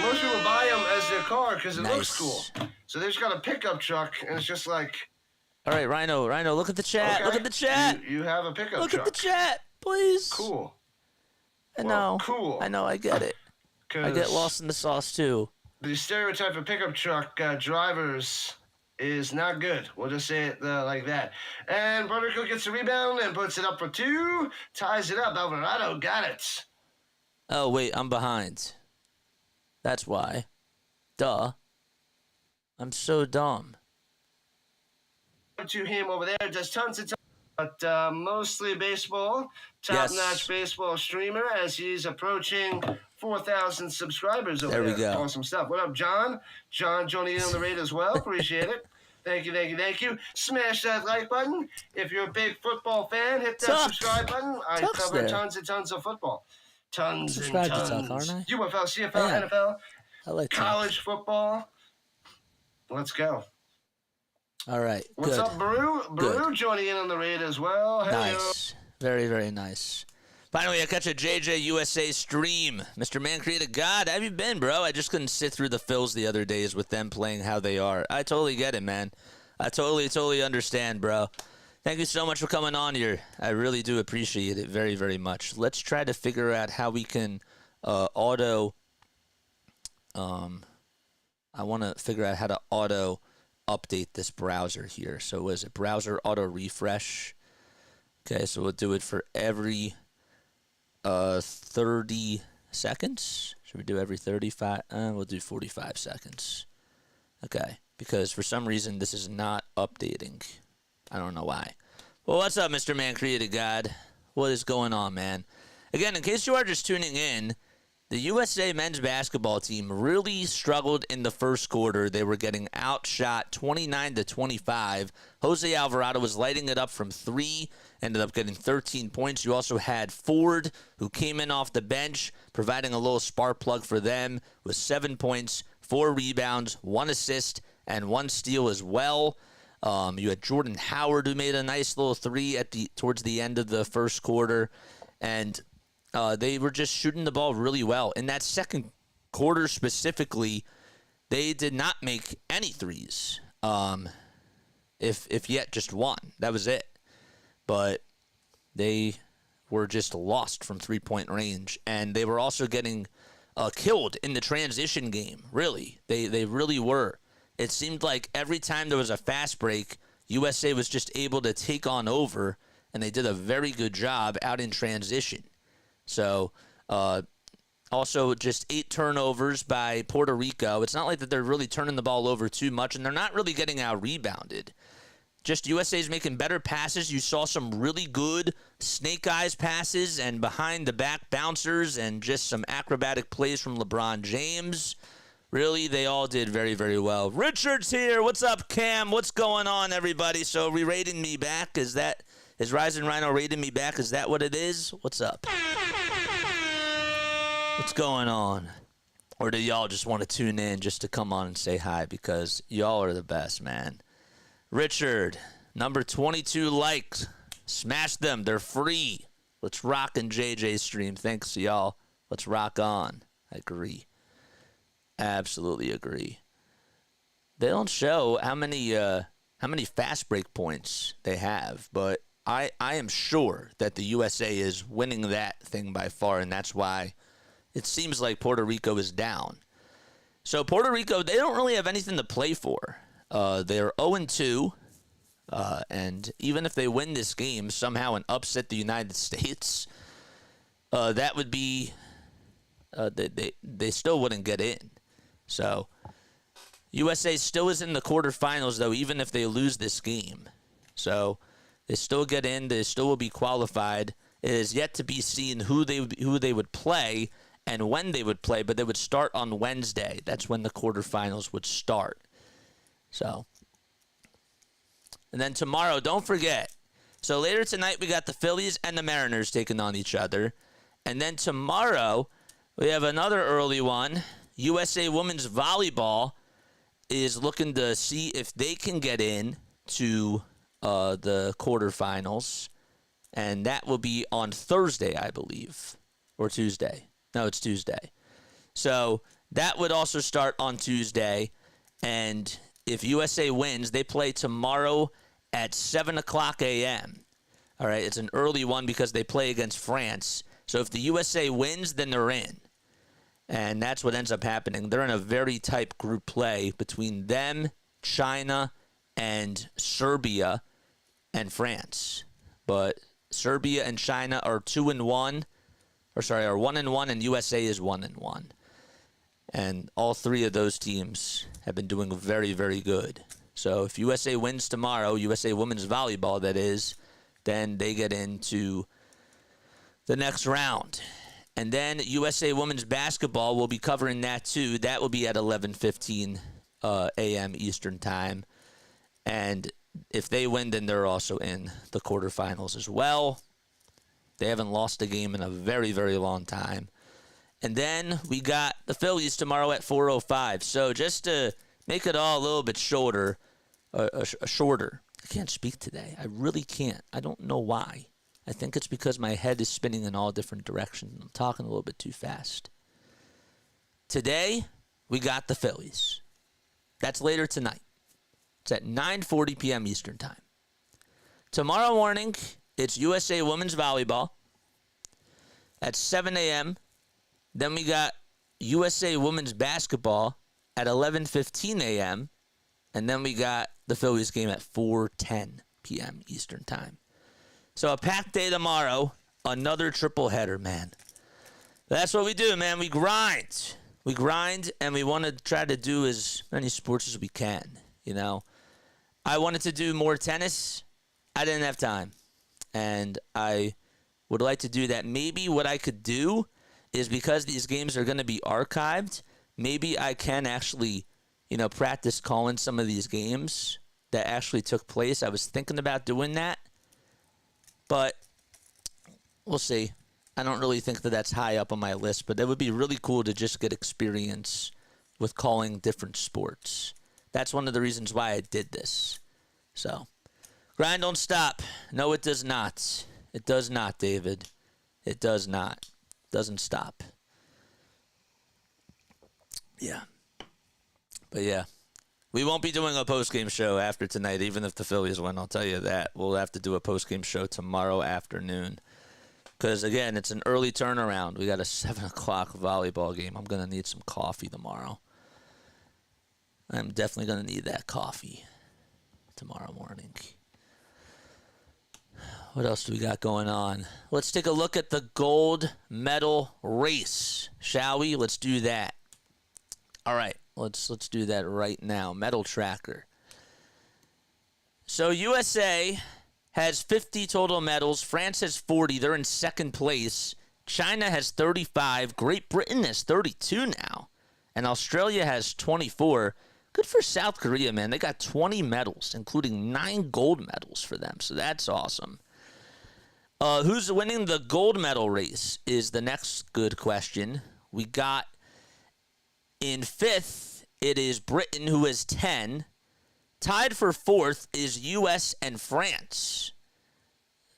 most people buy them as their car because it looks cool. So they just got a pickup truck, and it's just like... All right, Rhino, look at the chat. Okay. Look at the chat. You have a pickup Look truck. at the chat, please. Cool. I know. Well, cool. I know, I get it. I get lost in the sauce, too. The stereotype of pickup truck drivers is not good. We'll just say it like that. And Puerto Rico gets a rebound and puts it up for 2. Ties it up. Alvarado got it. Oh, wait, I'm behind. That's why. Duh. I'm so dumb. To him over there. Does tons of but mostly baseball. Top-notch baseball streamer as he's approaching 4,000 subscribers over there. There we go. Awesome stuff. What up, John? John joining in on the raid as well. Appreciate it. Thank you. Smash that like button. If you're a big football fan, hit that subscribe button. I cover tons and tons of football. Tons and tons. To Tuck, aren't I? UFL, CFL, NFL, I like college football. Let's go. All right. What's up, Baru? Baru joining in on the raid as well. Hello. Nice. Very, very nice. Finally, I catch a JJ USA stream. Mr. Man Created God, how have you been, bro? I just couldn't sit through the fills the other days with them playing how they are. I totally get it, man. I totally understand, bro. Thank you so much for coming on here. I really do appreciate it very, very much. Let's try to figure out how we can I want to figure out how to auto update this browser here. So was it browser auto refresh? Okay, so we'll do it for every 30 seconds. Should we do every 35? We'll do 45 seconds. Okay, because for some reason this is not updating. I don't know why. Well, what's up, Mr. Man Created God? What is going on, man? Again, in case you are just tuning in, the USA men's basketball team really struggled in the first quarter. They were getting outshot 29-25. Jose Alvarado was lighting it up from 3, ended up getting 13 points. You also had Ford, who came in off the bench, providing a little spark plug for them with 7 points, 4 rebounds, 1 assist, and 1 steal as well. You had Jordan Howard, who made a nice little 3 towards the end of the first quarter. And They were just shooting the ball really well. In that second quarter specifically, they did not make any threes. If yet just one. That was it. But they were just lost from three-point range. And they were also getting killed in the transition game, really. They really were. It seemed like every time there was a fast break, USA was just able to take on over, and they did a very good job out in transition. So, also just 8 turnovers by Puerto Rico. It's not like that they're really turning the ball over too much, and they're not really getting out-rebounded. Just USA's making better passes. You saw some really good snake eyes passes and behind-the-back bouncers and just some acrobatic plays from LeBron James. Really, they all did very, very well. Richard's here. What's up, Cam? What's going on, everybody? So, are we rating me back? Is Ryzen Rhino rating me back? Is that what it is? What's up? What's going on? Or do y'all just want to tune in just to come on and say hi? Because y'all are the best, man. Richard, number 22 likes. Smash them. They're free. Let's rock in JJ's stream. Thanks, y'all. Let's rock on. I agree. Absolutely agree. They don't show how many fast break points they have, but I am sure that the USA is winning that thing by far, and that's why it seems like Puerto Rico is down. So Puerto Rico, they don't really have anything to play for. They're 0-2, and even if they win this game somehow and upset the United States, that would be they still wouldn't get in. So USA still is in the quarterfinals, though, even if they lose this game. So they still get in. They still will be qualified. It is yet to be seen who they would play and when they would play, but they would start on Wednesday. That's when the quarterfinals would start. So, and then tomorrow, don't forget. So later tonight, we got the Phillies and the Mariners taking on each other. And then tomorrow, we have another early one. USA Women's Volleyball is looking to see if they can get in to the quarterfinals. And that will be on Thursday, I believe. Or Tuesday. No, it's Tuesday. So that would also start on Tuesday. And if USA wins, they play tomorrow at 7 o'clock a.m. All right, it's an early one because they play against France. So if the USA wins, then they're in. And that's what ends up happening. They're in a very tight group play between them, China, and Serbia and France. But Serbia and China are 2-1. Are 1-1, and USA is 1-1. And all three of those teams have been doing very, very good. So if USA wins tomorrow, USA Women's Volleyball, that is, then they get into the next round. And then USA Women's Basketball, will be covering that too. That will be at 11:15 a.m. Eastern Time. And if they win, then they're also in the quarterfinals as well. They haven't lost a game in a very, very long time. And then we got the Phillies tomorrow at 4:05. So just to make it all a little bit shorter. I can't speak today. I really can't. I don't know why. I think it's because my head is spinning in all different directions. I'm talking a little bit too fast. Today, we got the Phillies. That's later tonight. It's at 9:40 p.m. Eastern Time. Tomorrow morning, it's USA Women's Volleyball at 7 a.m. Then we got USA Women's Basketball at 11:15 a.m. And then we got the Phillies game at 4:10 p.m. Eastern Time. So a packed day tomorrow. Another triple header, man. That's what we do, man. We grind. We grind, and we want to try to do as many sports as we can, you know. I wanted to do more tennis. I didn't have time. And I would like to do that. Maybe what I could do is, because these games are going to be archived, maybe I can actually, you know, practice calling some of these games that actually took place. I was thinking about doing that, but we'll see. I don't really think that that's high up on my list, but it would be really cool to just get experience with calling different sports. That's one of the reasons why I did this. So, grind don't stop. No, it does not. It does not, David. It does not. Doesn't stop. Yeah. But yeah. We won't be doing a post-game show after tonight, even if the Phillies win. I'll tell you that. We'll have to do a post-game show tomorrow afternoon. Because, again, it's an early turnaround. We got a 7 o'clock volleyball game. I'm going to need some coffee tomorrow. I'm definitely going to need that coffee tomorrow morning. What else do we got going on? Let's take a look at the gold medal race, shall we? Let's do that. All right, let's do that right now. Medal tracker. So USA has 50 total medals. France has 40. They're in second place. China has 35. Great Britain has 32 now. And Australia has 24. Good for South Korea, man. They got 20 medals, including 9 gold medals for them. So that's awesome. Who's winning the gold medal race is the next good question. We got in fifth, it is Britain, who has 10. Tied for fourth is U.S. and France.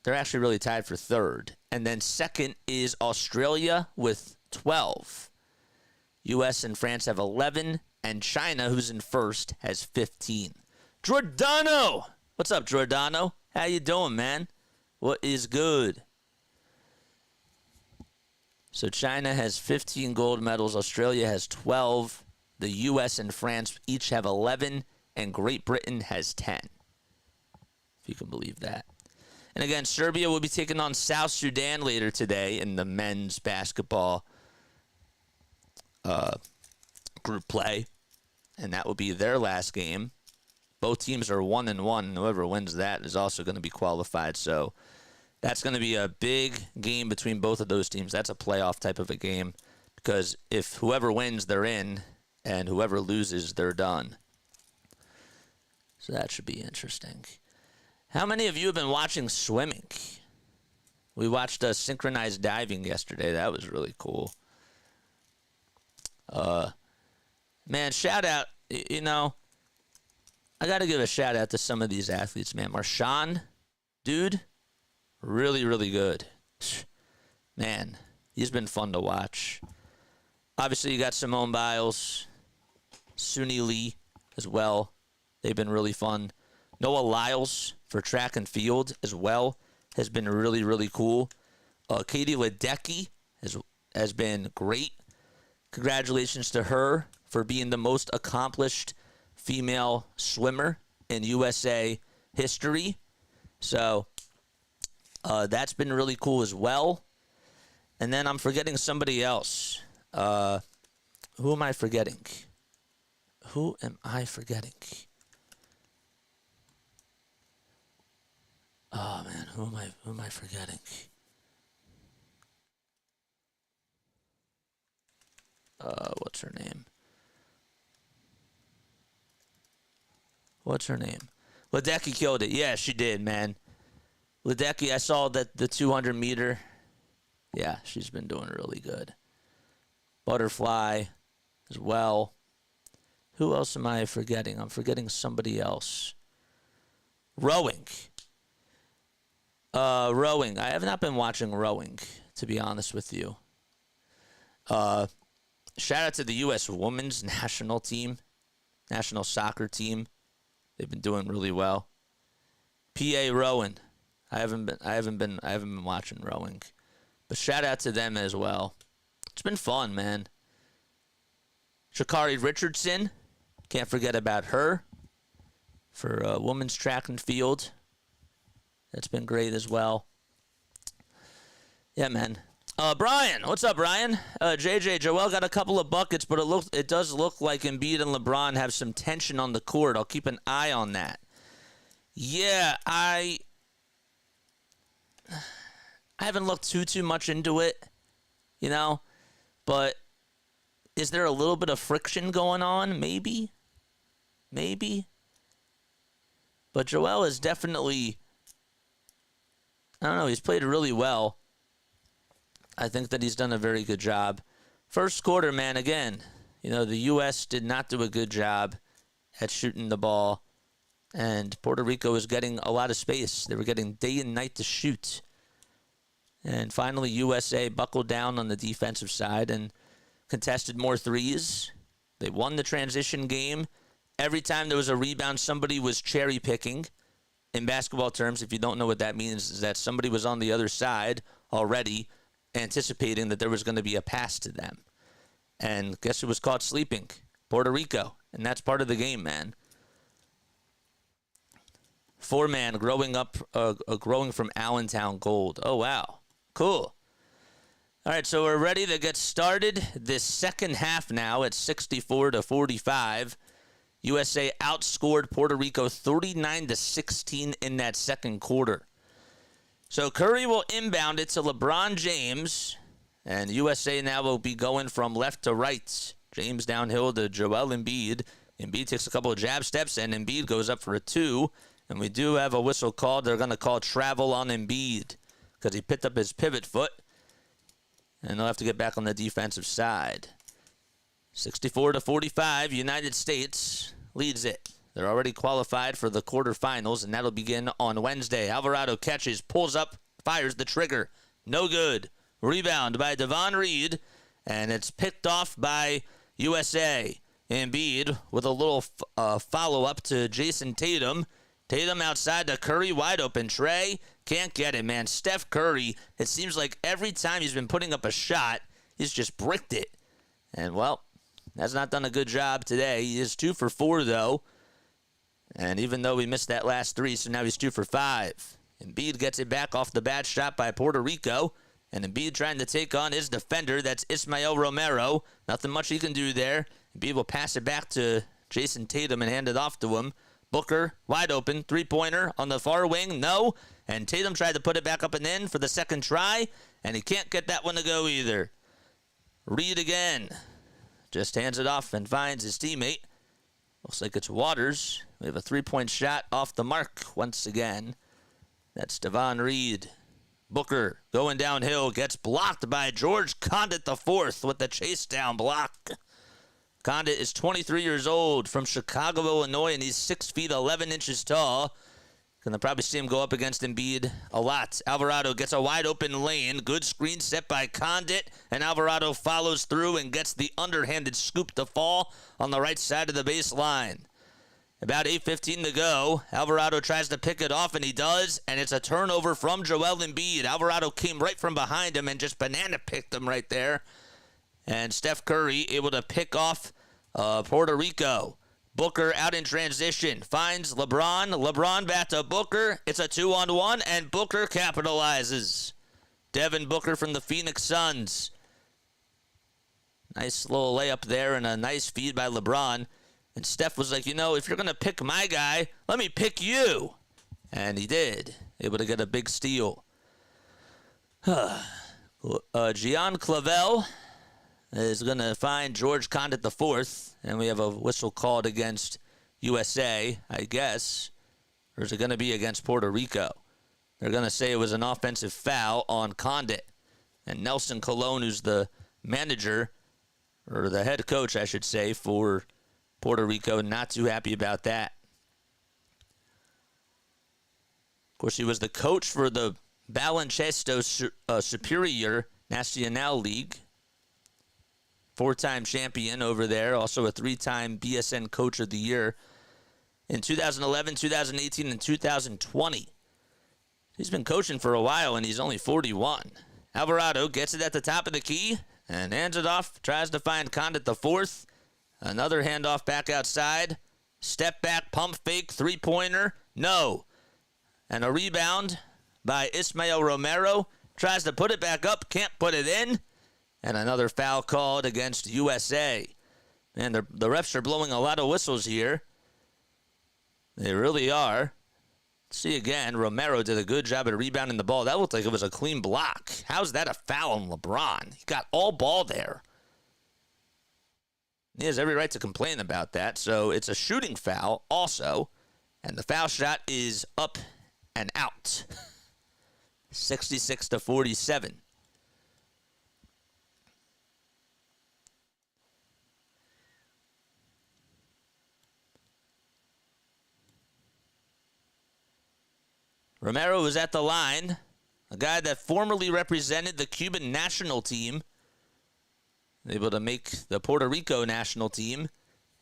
They're actually really tied for third. And then second is Australia with 12. U.S. and France have 11. And China, who's in first, has 15. Giordano! What's up, Giordano? How you doing, man? What is good? So China has 15 gold medals. Australia has 12. The U.S. and France each have 11. And Great Britain has 10. If you can believe that. And again, Serbia will be taking on South Sudan later today in the men's basketball group play. And that will be their last game. Both teams are 1-1. Whoever wins that is also going to be qualified. So that's going to be a big game between both of those teams. That's a playoff type of a game. Because if whoever wins, they're in. And whoever loses, they're done. So that should be interesting. How many of you have been watching swimming? We watched synchronized diving yesterday. That was really cool. Man, shout out. You know, I got to give a shout out to some of these athletes, man. Marshawn, dude, really, really good. Man, he's been fun to watch. Obviously, you got Simone Biles, Suni Lee as well. They've been really fun. Noah Lyles for track and field as well has been really, really cool. Katie Ledecky has been great. Congratulations to her for being the most accomplished female swimmer in USA history. So that's been really cool as well. And then I'm forgetting somebody else. Who am I forgetting? Who am I forgetting? Oh man, who am I forgetting? What's her name? Ledecky killed it. Yeah, she did, man. Ledecky, I saw that the 200 meter. Yeah, she's been doing really good. Butterfly as well. Who else am I forgetting? I'm forgetting somebody else. Rowing. Rowing. I have not been watching rowing, to be honest with you. Shout out to the U.S. women's national team, national soccer team. They've been doing really well. PA rowing. I haven't been watching rowing, but shout out to them as well. It's been fun, man. Sha'Carri Richardson, can't forget about her for women's track and field. That's been great as well. Yeah, man. Brian, what's up, Brian? JJ, Joel got a couple of buckets, but it does look like Embiid and LeBron have some tension on the court. I'll keep an eye on that. Yeah, I haven't looked too much into it, you know, but is there a little bit of friction going on? Maybe. But Joel is definitely, I don't know, he's played really well. I think that he's done a very good job. First quarter, man, again, you know, the U.S. did not do a good job at shooting the ball, and Puerto Rico was getting a lot of space. They were getting day and night to shoot. And finally, USA buckled down on the defensive side and contested more threes. They won the transition game. Every time there was a rebound, somebody was cherry picking. In basketball terms, if you don't know what that means, is that somebody was on the other side already anticipating that there was going to be a pass to them. And guess who was caught sleeping? Puerto Rico. And that's part of the game, man. Four-man growing from Allentown Gold. Oh, wow. Cool. All right, so we're ready to get started. This second half now at 64-45. USA outscored Puerto Rico 39-16 in that second quarter. So Curry will inbound it to LeBron James, and USA now will be going from left to right. James downhill to Joel Embiid. Embiid takes a couple of jab steps, and Embiid goes up for a two. And we do have a whistle called. They're going to call travel on Embiid because he picked up his pivot foot. And they'll have to get back on the defensive side. 64-45, United States leads it. They're already qualified for the quarterfinals, and that'll begin on Wednesday. Alvarado catches, pulls up, fires the trigger. No good. Rebound by Devon Reed, and it's picked off by USA. Embiid with a little follow-up to Jason Tatum. Tatum outside to Curry, wide open. Trey can't get it, man. Steph Curry, it seems like every time he's been putting up a shot, he's just bricked it. And, well, has not done a good job today. He is 2 for 4, though. And even though he missed that last three, so now he's 2 for 5. Embiid gets it back off the bad shot by Puerto Rico. And Embiid trying to take on his defender. That's Ismael Romero. Nothing much he can do there. Embiid will pass it back to Jason Tatum and hand it off to him. Booker, wide open, three-pointer on the far wing, no. And Tatum tried to put it back up and in for the second try, and he can't get that one to go either. Reed again. Just hands it off and finds his teammate. Looks like it's Waters. We have a three-point shot off the mark once again. That's Devon Reed. Booker going downhill, gets blocked by George Condit IV with the chase down block. Condit is 23 years old from Chicago, Illinois, and he's 6 feet 11 inches tall. Gonna probably see him go up against Embiid a lot. Alvarado gets a wide open lane. Good screen set by Condit, and Alvarado follows through and gets the underhanded scoop to fall on the right side of the baseline. About 8:15 to go. Alvarado tries to pick it off, and he does, and it's a turnover from Joel Embiid. Alvarado came right from behind him and just banana picked him right there. And Steph Curry able to pick off Puerto Rico. Booker out in transition. Finds LeBron. LeBron back to Booker. It's a 2-on-1, and Booker capitalizes. Devin Booker from the Phoenix Suns. Nice little layup there and a nice feed by LeBron. And Steph was like, if you're going to pick my guy, let me pick you. And he did. Able to get a big steal. Gian Clavel is going to find George Condit IV, and we have a whistle called against USA, I guess. Or is it going to be against Puerto Rico? They're going to say it was an offensive foul on Condit. And Nelson Colon, who's the manager, or the head coach, I should say, for Puerto Rico, not too happy about that. Of course, he was the coach for the Baloncesto Superior Nacional League. 4-time champion over there, also a 3-time BSN Coach of the Year in 2011, 2018, and 2020. He's been coaching for a while, and he's only 41. Alvarado gets it at the top of the key and hands it off, tries to find Condit IV. Another handoff back outside. Step back, pump fake, three-pointer. No. And a rebound by Ismael Romero. Tries to put it back up, can't put it in. And another foul called against USA. Man, the refs are blowing a lot of whistles here. They really are. Let's see again. Romero did a good job at rebounding the ball. That looked like it was a clean block. How's that a foul on LeBron? He got all ball there. He has every right to complain about that. So it's a shooting foul also. And the foul shot is up and out. 66-47. Romero was at the line. a guy that formerly represented the Cuban national team, able to make the Puerto Rico national team,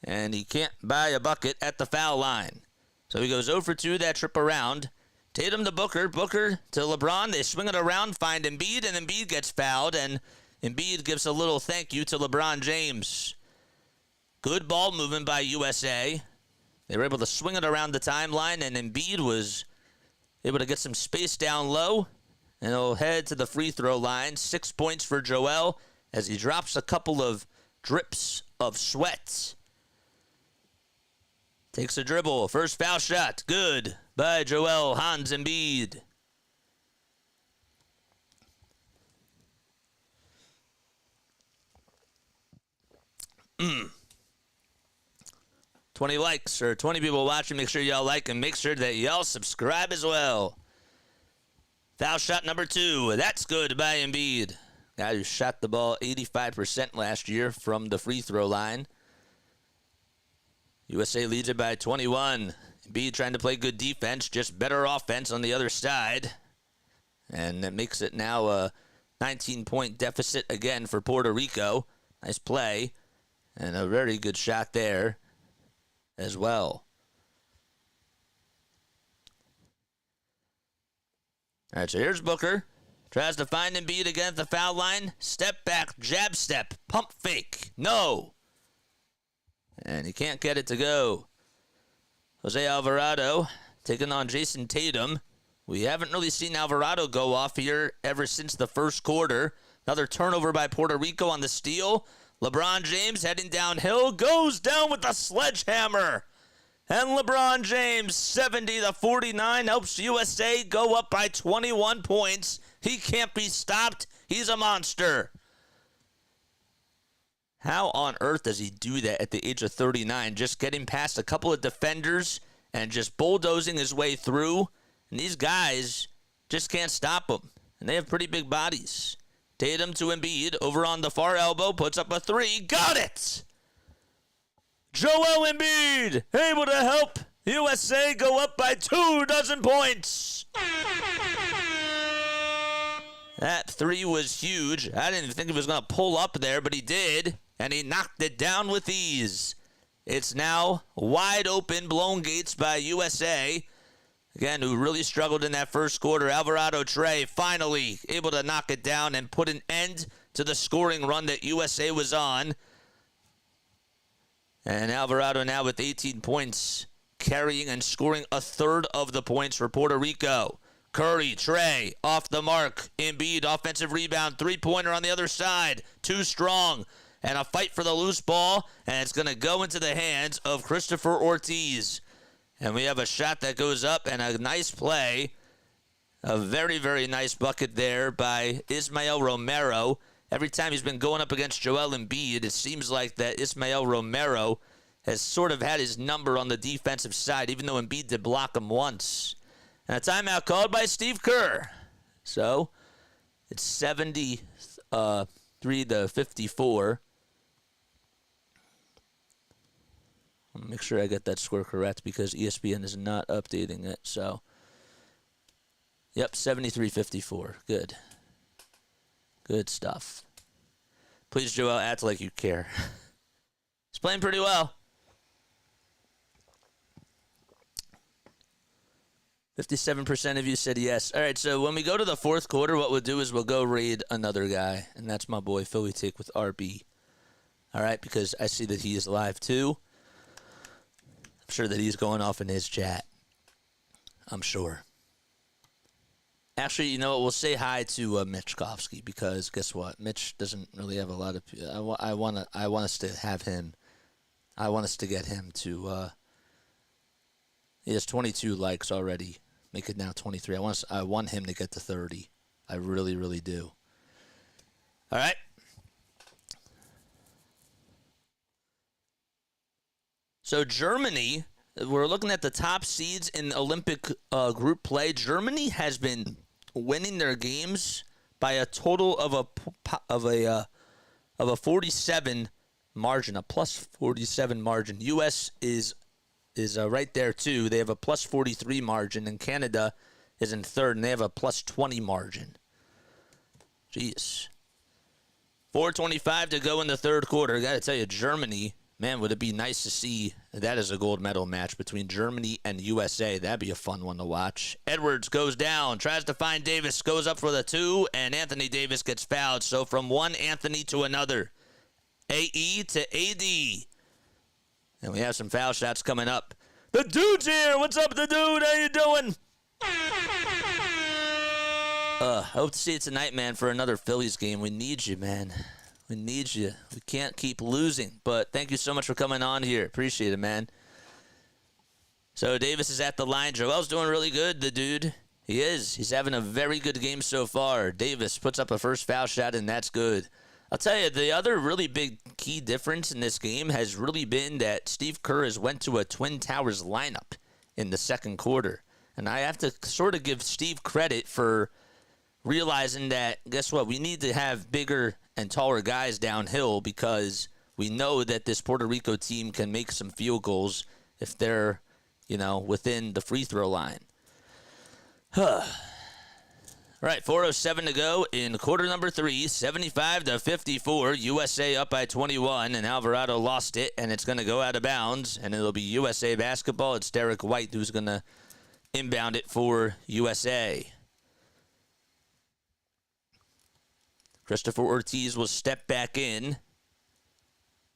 and he can't buy a bucket at the foul line. So he goes 0 for 2 that trip around. Tatum to Booker, Booker to LeBron. They swing it around, find Embiid, and Embiid gets fouled, and Embiid gives a little thank you to LeBron James. Good ball movement by USA. They were able to swing it around the timeline, and Embiid was able to get some space down low, and he'll head to the free throw line. 6 points for Joel as he drops a couple of drips of sweat. Takes a dribble. First foul shot. Good by Joel Hans Embiid. 20 likes or 20 people watching. Make sure y'all like and make sure that y'all subscribe as well. Foul shot number 2. That's good by Embiid. Guy who shot the ball 85% last year from the free throw line. USA leads it by 21. Embiid trying to play good defense, just better offense on the other side. And that makes it now a 19-point deficit again for Puerto Rico. Nice play. And a very good shot there as well. All right, so here's Booker. Tries to find Embiid again at the foul line. Step back, jab step, pump fake. No. And he can't get it to go. Jose Alvarado taking on Jason Tatum. We haven't really seen Alvarado go off here ever since the first quarter. Another turnover by Puerto Rico on the steal. LeBron James heading downhill, goes down with a sledgehammer. And LeBron James, 70-49, helps USA go up by 21 points. He can't be stopped. He's a monster. How on earth does he do that at the age of 39? Just getting past a couple of defenders and just bulldozing his way through. And these guys just can't stop him. And they have pretty big bodies. Tatum to Embiid, over on the far elbow, puts up a 3. Got it! Joel Embiid, able to help USA go up by 24 points. That 3 was huge. I didn't think he was going to pull up there, but he did. And he knocked it down with ease. It's now wide open, blown gates by USA. Again, who really struggled in that first quarter. Alvarado Trey finally able to knock it down and put an end to the scoring run that USA was on. And Alvarado now with 18 points, carrying and scoring a third of the points for Puerto Rico. Curry, Trey, off the mark. Embiid, offensive rebound, three-pointer on the other side. Too strong. And a fight for the loose ball, and it's going to go into the hands of Christopher Ortiz. And we have a shot that goes up and a nice play. A very, very nice bucket there by Ismael Romero. Every time he's been going up against Joel Embiid, it seems like that Ismael Romero has sort of had his number on the defensive side, even though Embiid did block him once. And a timeout called by Steve Kerr. So it's 73-54. I'll make sure I get that score correct because ESPN is not updating it. So, yep, 73-54. Good. Good stuff. Please, Joel, act like you care. He's playing pretty well. 57% of you said yes. All right, so when we go to the fourth quarter, what we'll do is we'll go raid another guy, and that's my boy Philly Take with RB. All right, because I see that he is live too. I'm sure that he's going off in his chat. I'm sure. Actually, you know what? We'll say hi to Mitch Kofsky because guess what? Mitch doesn't really have a lot of. I want us to have him. I want us to get him to. He has 22 likes already. Make it now 23. I want him to get to 30. I really, really do. All right. So Germany, we're looking at the top seeds in Olympic group play. Germany has been winning their games by a total of a 47 margin, a plus 47 margin. U.S. is right there too. They have a plus 43 margin, and Canada is in third, and they have a plus 20 margin. Jeez. 4:25 to go in the third quarter. I got to tell you, Germany, man, would it be nice to see that as a gold medal match between Germany and USA. That'd be a fun one to watch. Edwards goes down, tries to find Davis, goes up for the two, and Anthony Davis gets fouled. So from one Anthony to another, AE to AD. And we have some foul shots coming up. The dude's here. What's up, the dude? How you doing? Hope to see you tonight, man, for another Phillies game. We need you, man. We need you. We can't keep losing. But thank you so much for coming on here. Appreciate it, man. So Davis is at the line. Joel's doing really good, the dude. He is. He's having a very good game so far. Davis puts up a first foul shot, and that's good. I'll tell you, the other really big key difference in this game has really been that Steve Kerr has went to a Twin Towers lineup in the second quarter. And I have to sort of give Steve credit for realizing that, guess what, we need to have bigger and taller guys downhill because we know that this Puerto Rico team can make some field goals if they're, within the free throw line. All right, 4:07 to go in quarter number 3, 75-54. USA up by 21, and Alvarado lost it, and it's going to go out of bounds, and it'll be USA basketball. It's Derek White who's going to inbound it for USA. Christopher Ortiz will step back in.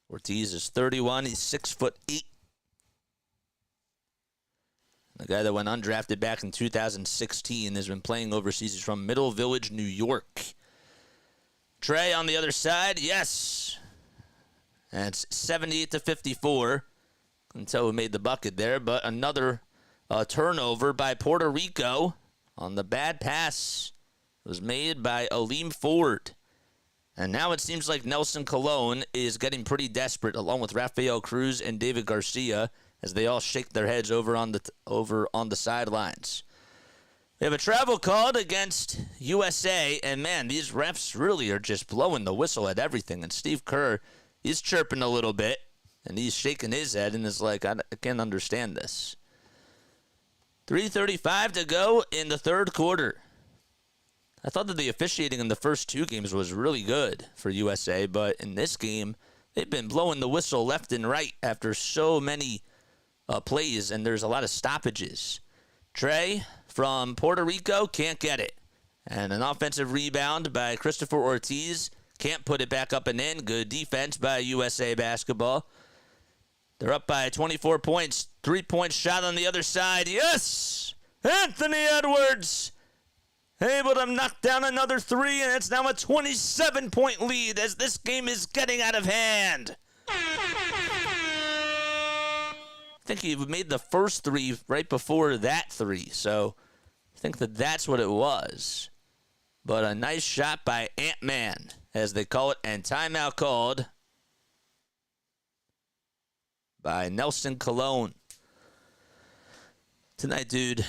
Ortiz is 31. He's 6'8". The guy that went undrafted back in 2016 has been playing overseas. He's from Middle Village, New York. Trey on the other side, yes. And it's 78-54 until we made the bucket there. But another turnover by Puerto Rico on the bad pass was made by Aleem Ford. And now it seems like Nelson Colon is getting pretty desperate, along with Rafael Cruz and David Garcia, as they all shake their heads over on the sidelines. We have a travel called against USA, and man, these refs really are just blowing the whistle at everything. And Steve Kerr, he's chirping a little bit, and he's shaking his head, and is like, I can't understand this. 3:35 to go in the third quarter. I thought that the officiating in the first two games was really good for USA, but in this game, they've been blowing the whistle left and right after so many plays, and there's a lot of stoppages. Trey from Puerto Rico can't get it. And an offensive rebound by Christopher Ortiz. Can't put it back up and in. Good defense by USA basketball. They're up by 24 points. 3-point shot on the other side. Yes! Anthony Edwards able to knock down another three, and it's now a 27-point lead as this game is getting out of hand. I think he made the first three right before that three, so I think that that's what it was. But a nice shot by Ant-Man, as they call it, and timeout called by Nelson Colon. Tonight, dude,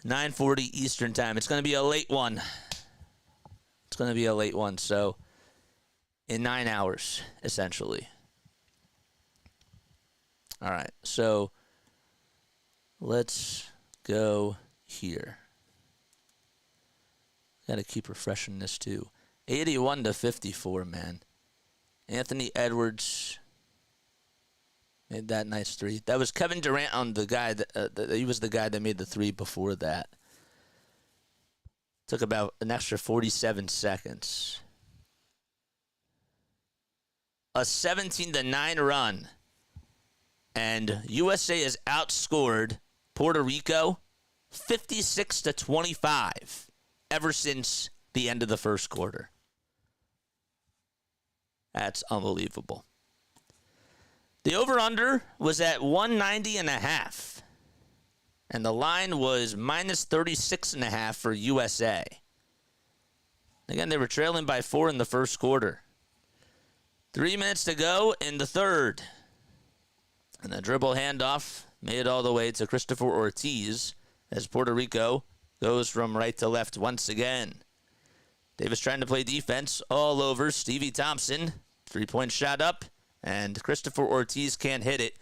9:40 Eastern time. It's going to be a late one. So in 9 hours, essentially. All right, so let's go here. Got to keep refreshing this too. 81-54, man. Anthony Edwards made that nice three. That was Kevin Durant on the guy that he was the guy that made the three before that. Took about an extra 47 seconds. A 17-9 run. And USA has outscored Puerto Rico 56-25 ever since the end of the first quarter. That's unbelievable. The over-under was at 190.5. And the line was minus 36.5 for USA. Again, they were trailing by 4 in the first quarter. 3 minutes to go in the third. And the dribble handoff made it all the way to Christopher Ortiz as Puerto Rico goes from right to left once again. Davis trying to play defense all over Stevie Thompson. 3-point shot up, and Christopher Ortiz can't hit it.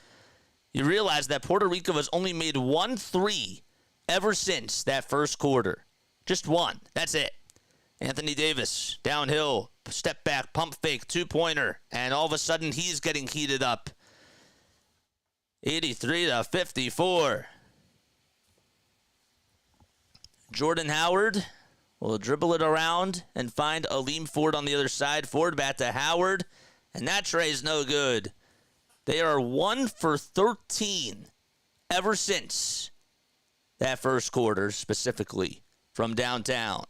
You realize that Puerto Rico has only made 1 3 ever since that first quarter. Just one. That's it. Anthony Davis, downhill, step back, pump fake, two-pointer, and all of a sudden he's getting heated up. 83-54. Jordan Howard will dribble it around and find Aleem Ford on the other side. Ford back to Howard, and that trey's no good. They are 1 for 13 ever since that first quarter, specifically from downtown.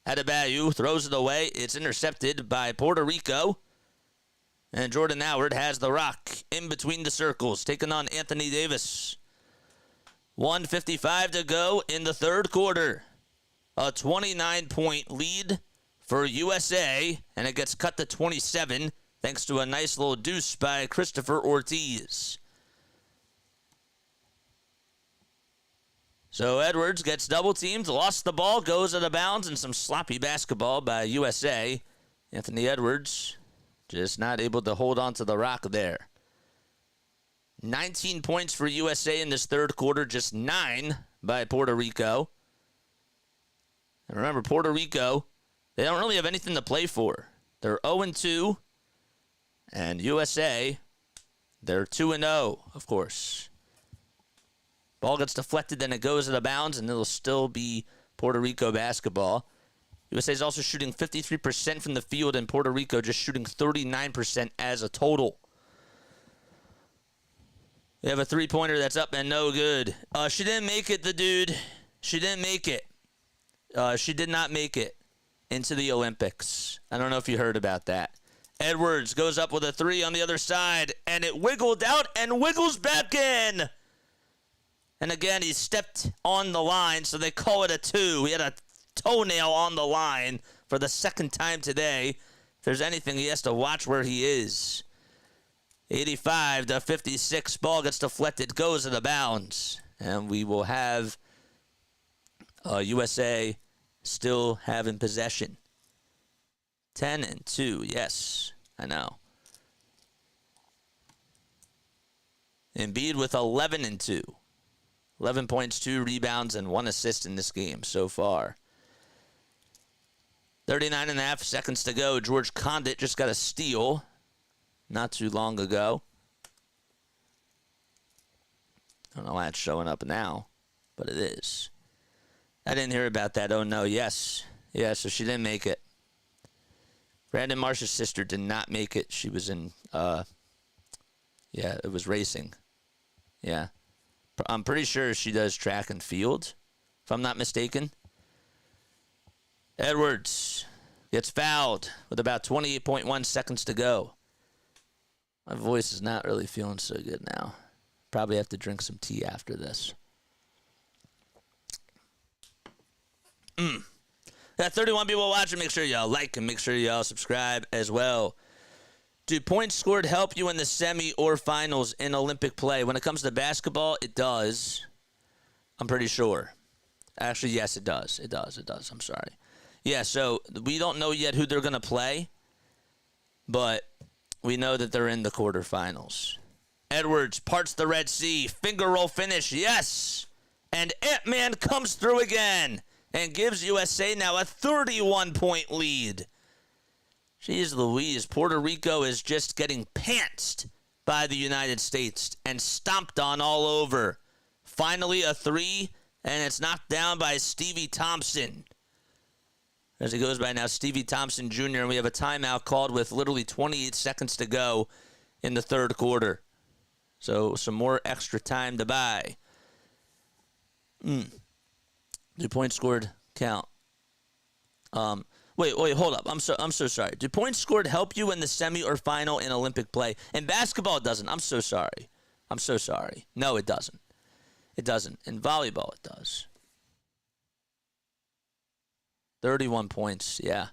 Adebayo throws it away. It's intercepted by Puerto Rico. And Jordan Howard has the rock in between the circles, taking on Anthony Davis. 1:55 to go in the third quarter. A 29-point lead for USA, and it gets cut to 27 thanks to a nice little deuce by Christopher Ortiz. So Edwards gets double-teamed, lost the ball, goes out of bounds, and some sloppy basketball by USA. Anthony Edwards just not able to hold on to the rock there. 19 points for USA in this third quarter, just 9 by Puerto Rico. And remember, Puerto Rico, they don't really have anything to play for. They're 0-2, and USA, they're 2-0, of course. Ball gets deflected, then it goes out of bounds, and it'll still be Puerto Rico basketball. USA is also shooting 53% from the field, and Puerto Rico just shooting 39% as a total. We have a three-pointer that's up and no good. She didn't make it, the dude. She didn't make it. She did not make it into the Olympics. I don't know if you heard about that. Edwards goes up with a three on the other side, and it wiggled out and wiggles back in. And again, he stepped on the line, so they call it a 2. He had a toenail on the line for the second time today. If there's anything, he has to watch where he is. 85-56, ball gets deflected, goes out of bounds. And we will have USA still having possession. 10-2, yes, I know. Embiid with 11-2. 11 points, 2 rebounds, and 1 assist in this game so far. 39.5 seconds to go. George Condit just got a steal not too long ago. I don't know why it's showing up now, but it is. I didn't hear about that. Oh, no, yes. Yeah, so she didn't make it. Brandon Marsh's sister did not make it. She was in, it was racing. Yeah. I'm pretty sure she does track and field, if I'm not mistaken. Edwards gets fouled with about 28.1 seconds to go. My voice is not really feeling so good now. Probably have to drink some tea after this. Got 31 people watching. Make sure y'all like and make sure y'all subscribe as well. Do points scored help you in the semi or finals in Olympic play? When it comes to basketball, it does. I'm pretty sure. Actually, yes, it does. It does. I'm sorry. Yeah, so we don't know yet who they're going to play, but we know that they're in the quarterfinals. Edwards parts the Red Sea. Finger roll finish. Yes. And Ant-Man comes through again and gives USA now a 31-point lead. Jeez Louise, Puerto Rico is just getting pantsed by the United States and stomped on all over. Finally a 3, and it's knocked down by Stevie Thompson. As he goes by now, Stevie Thompson Jr., and we have a timeout called with literally 28 seconds to go in the third quarter. So some more extra time to buy. Do points scored count? Wait, hold up. I'm so sorry. Do points scored help you in the semi or final in Olympic play? In basketball, it doesn't. I'm so sorry. No, it doesn't. It doesn't. In volleyball, it does. 31 points. Yeah.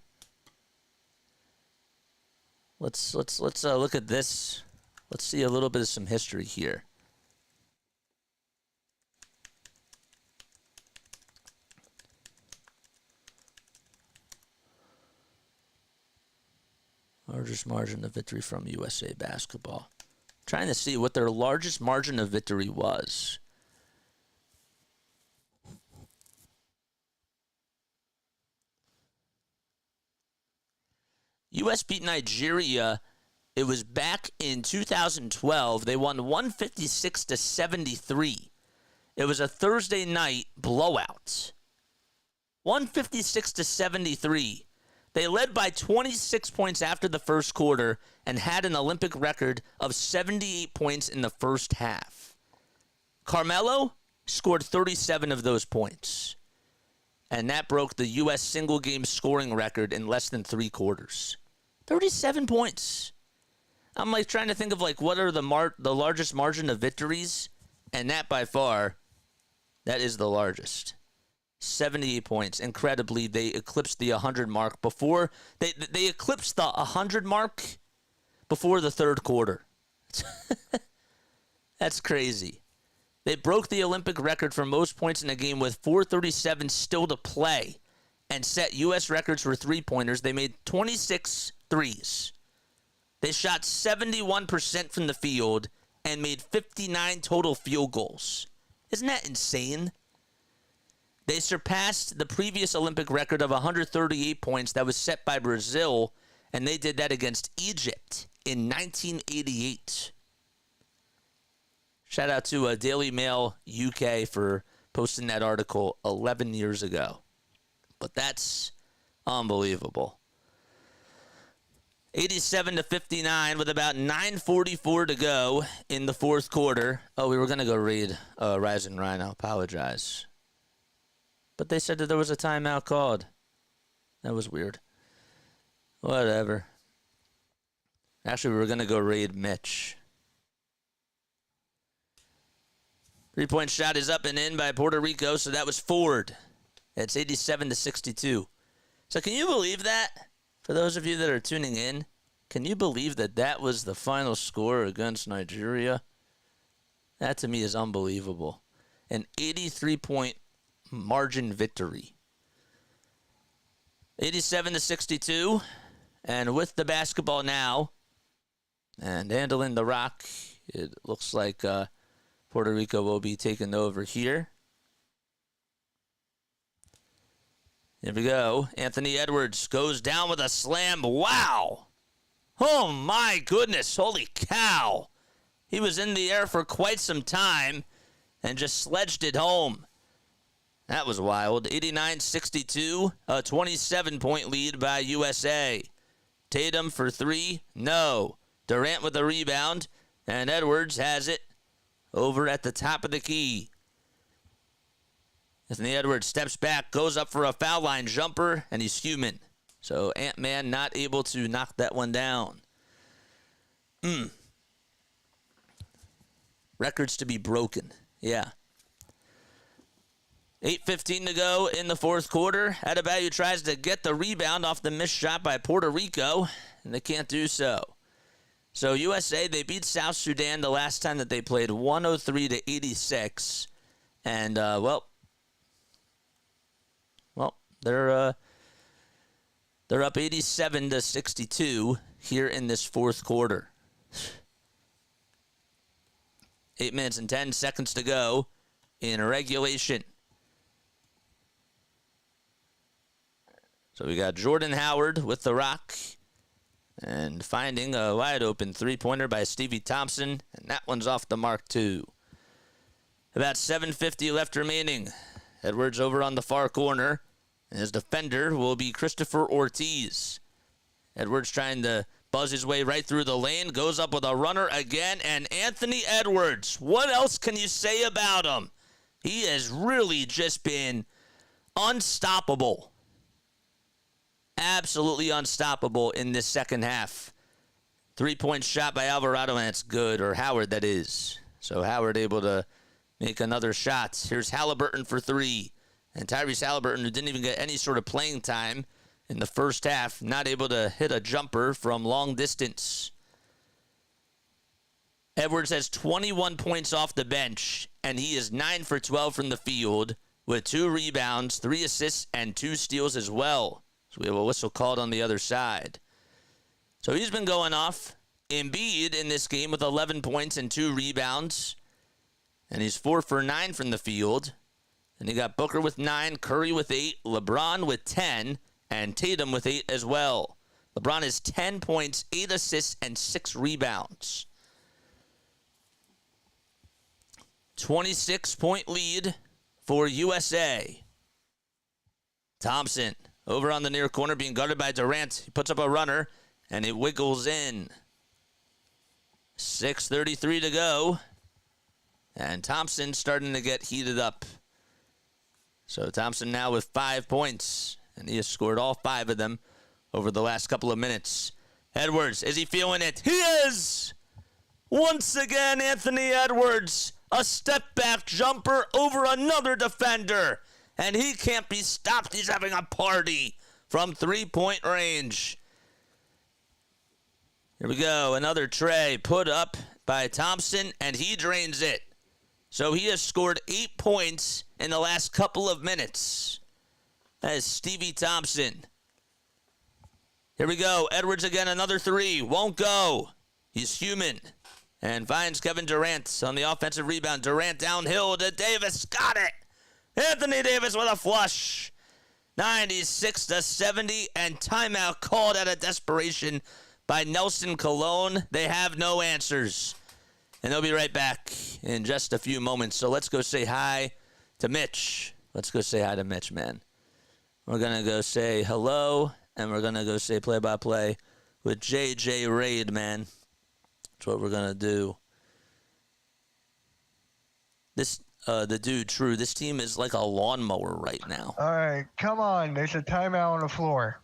Let's look at this. Let's see a little bit of some history here. Largest margin of victory from USA basketball. Trying to see what their largest margin of victory was. U.S. beat Nigeria. It was back in 2012. They won 156-73. It was a Thursday night blowout. 156-73. They led by 26 points after the first quarter and had an Olympic record of 78 points in the first half. Carmelo scored 37 of those points. And that broke the U.S. single-game scoring record in less than 3 quarters. 37 points. I'm like trying to think of like what are the largest margin of victories, and that by far, that is the largest. 78 points. Incredibly, they eclipsed the 100 mark before they eclipsed the 100 mark before the third quarter. That's crazy. They broke the Olympic record for most points in a game with 4:37 still to play and set U.S. records for three-pointers. They made 26 threes. They shot 71% from the field and made 59 total field goals. Isn't that insane? They surpassed the previous Olympic record of 138 points that was set by Brazil, and they did that against Egypt in 1988. Shout out to Daily Mail UK for posting that article 11 years ago. But that's unbelievable. 87-59 with about 9:44 to go in the fourth quarter. Oh, we were going to go read Rise and Rhino. I apologize. But they said that there was a timeout called. That was weird. Whatever. Actually, we were going to go raid Mitch. 3-point shot is up and in by Puerto Rico, so that was Ford. It's 87-62. So can you believe that? For those of you that are tuning in, can you believe that that was the final score against Nigeria? That to me is unbelievable. An 83-point margin victory. 87-62. And with the basketball now and handling the rock, it looks like Puerto Rico will be taking over here. Here we go. Anthony Edwards goes down with a slam. Wow. Oh, my goodness. Holy cow. He was in the air for quite some time and just sledged it home. That was wild. 89-62. A 27-point lead by USA. Tatum for 3. No. Durant with a rebound. And Edwards has it over at the top of the key. Anthony Edwards steps back, goes up for a foul line jumper, and he's human. So Ant-Man not able to knock that one down. Records to be broken. Yeah. 8:15 to go in the fourth quarter. Adebayo tries to get the rebound off the missed shot by Puerto Rico, and they can't do so. So USA, they beat South Sudan the last time that they played 103-86. And, well, they're up 87-62 here in this fourth quarter. 8 minutes and 10 seconds to go in regulation. So we got Jordan Howard with the rock and finding a wide open three-pointer by Stevie Thompson, and that one's off the mark too. About 7:50 left remaining. Edwards over on the far corner. His defender will be Christopher Ortiz. Edwards trying to buzz his way right through the lane. Goes up with a runner again. And Anthony Edwards, what else can you say about him? He has really just been unstoppable. Absolutely unstoppable in this second half. 3-point shot by Alvarado, and it's good. Or Howard, that is. So Howard able to make another shot. Here's Halliburton for 3. And Tyrese Halliburton, who didn't even get any sort of playing time in the first half, not able to hit a jumper from long distance. Edwards has 21 points off the bench, and he is 9 for 12 from the field with 2 rebounds, 3 assists, and 2 steals as well. So we have a whistle called on the other side. So he's been going off. Embiid in this game with 11 points and 2 rebounds. And he's 4 for 9 from the field. And you got Booker with 9, Curry with 8, LeBron with 10, and Tatum with 8 as well. LeBron has 10 points, 8 assists, and 6 rebounds. 26-point lead for USA. Thompson over on the near corner being guarded by Durant. He puts up a runner, and it wiggles in. 6:33 to go. And Thompson starting to get heated up. So Thompson now with 5 points, and he has scored all 5 of them over the last couple of minutes. Edwards, is he feeling it? He is! Once again, Anthony Edwards, a step-back jumper over another defender. And he can't be stopped. He's having a party from three-point range. Here we go. Another tray put up by Thompson, and he drains it. So he has scored 8 points in the last couple of minutes. That is Stevie Thompson. Here we go. Edwards again, another three. Won't go. He's human. And finds Kevin Durant on the offensive rebound. Durant downhill to Davis. Got it. Anthony Davis with a flush. 96-70, and timeout called out of desperation by Nelson Colon. They have no answers. And they'll be right back in just a few moments. So let's go say hi to Mitch. Let's go say hi to Mitch, man. We're going to go say hello, and we're going to go say play-by-play with JJ Raid, man. That's what we're going to do. The dude, True, this team is like a lawnmower right now. All right, come on. There's a timeout on the floor.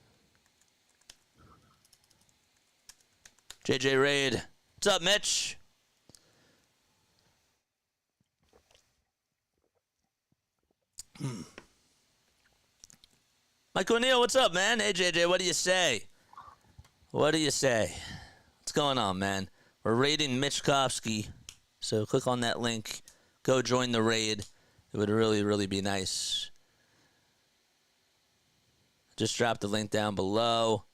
JJ Raid. What's up, Mitch? Mike O'Neill, what's up, man? Hey, JJ, what do you say? What do you say? What's going on, man? We're raiding Mitch Kofsky, so click on that link. Go join the raid. It would really, really be nice. Just drop the link down below.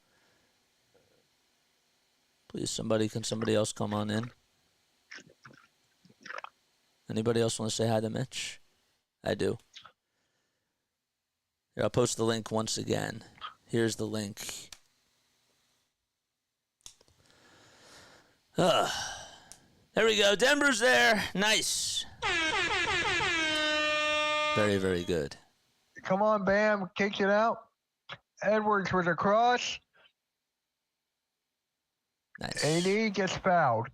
Please, can somebody else come on in? Anybody else want to say hi to Mitch? I do. Here, I'll post the link once again. Here's the link. There we go. Denver's there. Nice. Very, very good. Come on, Bam. Kick it out. Edwards with a cross. Nice. AD gets fouled.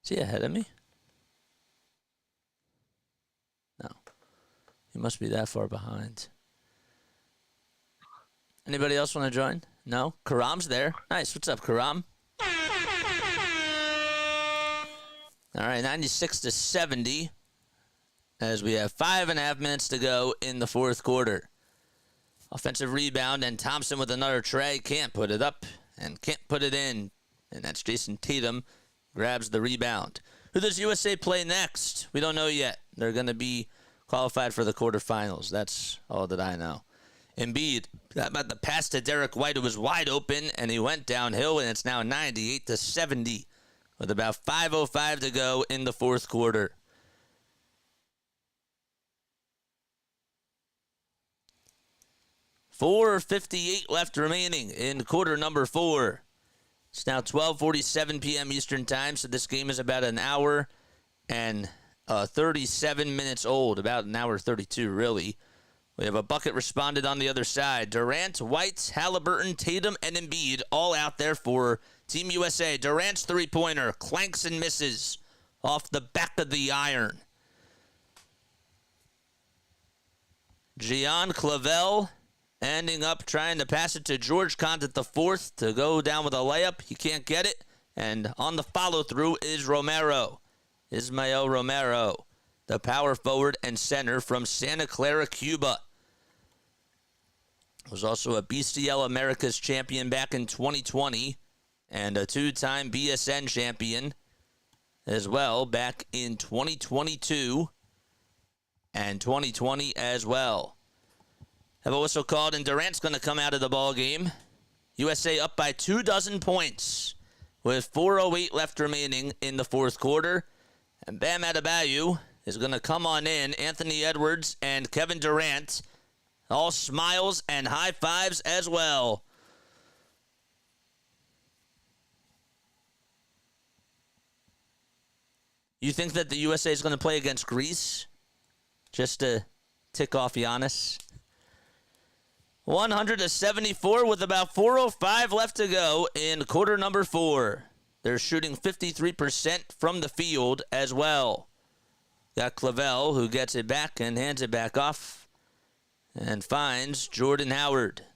Is he ahead of me? No. He must be that far behind. Anybody else want to join? No? Karam's there. Nice. What's up, Karam? All right, 96-70 as we have 5.5 minutes to go in the fourth quarter. Offensive rebound, and Thompson with another tray. Can't put it up and can't put it in. And that's Jason Tatum grabs the rebound. Who does USA play next? We don't know yet. They're going to be qualified for the quarterfinals. That's all that I know. Embiid got about the pass to Derek White, who was wide open, and he went downhill, and it's now 98-70 with about 5:05 to go in the fourth quarter. $4:58 left remaining in quarter number 4. It's now 12:47 p.m. Eastern Time, so this game is about an hour and 37 minutes old, about an hour 32, really. We have a bucket responded on the other side. Durant, White, Halliburton, Tatum, and Embiid all out there for Team USA. Durant's three-pointer clanks and misses off the back of the iron. Gian Clavel ending up trying to pass it to George Condit the fourth to go down with a layup. He can't get it. And on the follow-through is Romero. Ismael Romero, the power forward and center from Santa Clara, Cuba. Was also a BCL Americas champion back in 2020 and a two-time BSN champion as well back in 2022 and 2020 as well. Have a whistle called, and Durant's going to come out of the ball game. USA up by 24 points with 4:08 left remaining in the fourth quarter. And Bam Adebayo is going to come on in. Anthony Edwards and Kevin Durant, all smiles and high fives as well. You think that the USA is going to play against Greece just to tick off Giannis? 100-74 with about 4:05 left to go in quarter number 4. They're shooting 53% from the field as well. Got Clavel, who gets it back and hands it back off and finds Jordan Howard.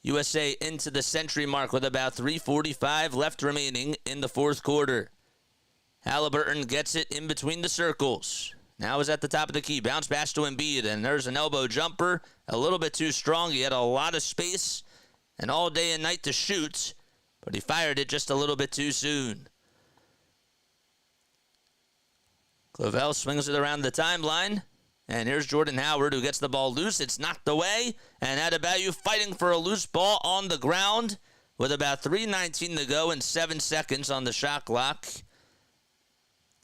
USA into the century mark with about 3:45 left remaining in the fourth quarter. Halliburton gets it in between the circles. Now is at the top of the key. Bounce pass to Embiid, and there's an elbow jumper. A little bit too strong. He had a lot of space and all day and night to shoot, but he fired it just a little bit too soon. Clavel swings it around the timeline, and here's Jordan Howard, who gets the ball loose. It's knocked away, and Adebayo fighting for a loose ball on the ground with about 3:19 to go and 7 seconds on the shot clock.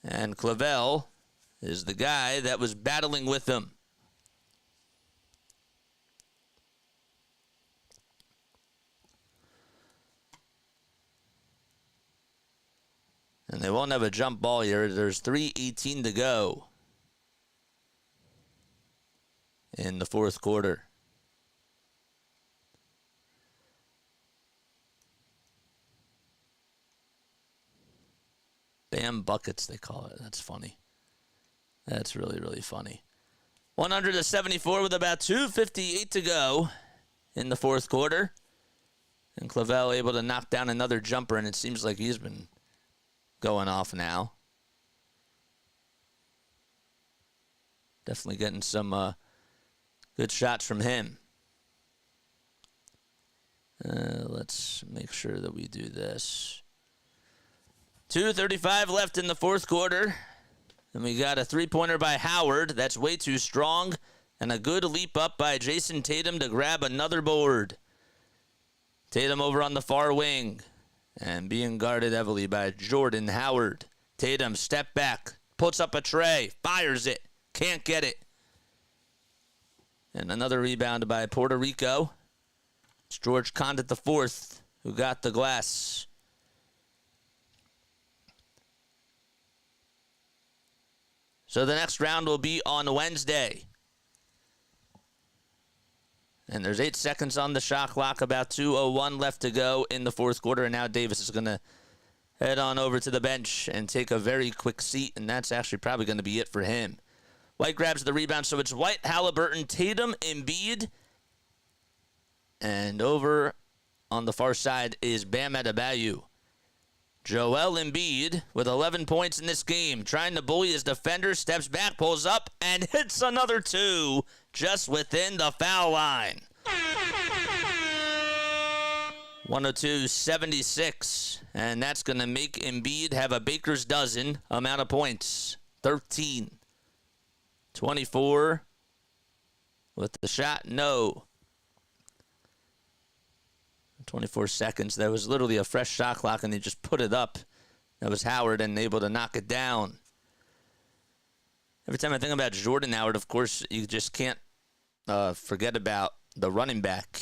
And Clavel is the guy that was battling with him. And they won't have a jump ball here. There's 3:18 to go in the fourth quarter. Bam buckets, they call it. That's funny. That's really, really funny. 100-74 with about 2:58 to go in the fourth quarter. And Clavel able to knock down another jumper, and it seems like he's been going off now. Definitely getting some good shots from him. Let's make sure that we do this. 2:35 left in the fourth quarter. And we got a three-pointer by Howard. That's way too strong. And a good leap up by Jason Tatum to grab another board. Tatum over on the far wing. And being guarded heavily by Jordan Howard. Tatum, step back. Puts up a tray. Fires it. Can't get it. And another rebound by Puerto Rico. It's George Condit the fourth who got the glass. So the next round will be on Wednesday. And there's 8 seconds on the shot clock, about 2:01 left to go in the fourth quarter. And now Davis is going to head on over to the bench and take a very quick seat. And that's actually probably going to be it for him. White grabs the rebound. So it's White, Halliburton, Tatum, Embiid. And over on the far side is Bam Adebayo. Joel Embiid with 11 points in this game. Trying to bully his defender. Steps back, pulls up, and hits another 2 just within the foul line. 102-76. And that's going to make Embiid have a baker's dozen amount of points. 13. 24. With the shot, no. 24 seconds. There was literally a fresh shot clock, and they just put it up. That was Howard, and able to knock it down. Every time I think about Jordan Howard, of course, you just can't forget about the running back.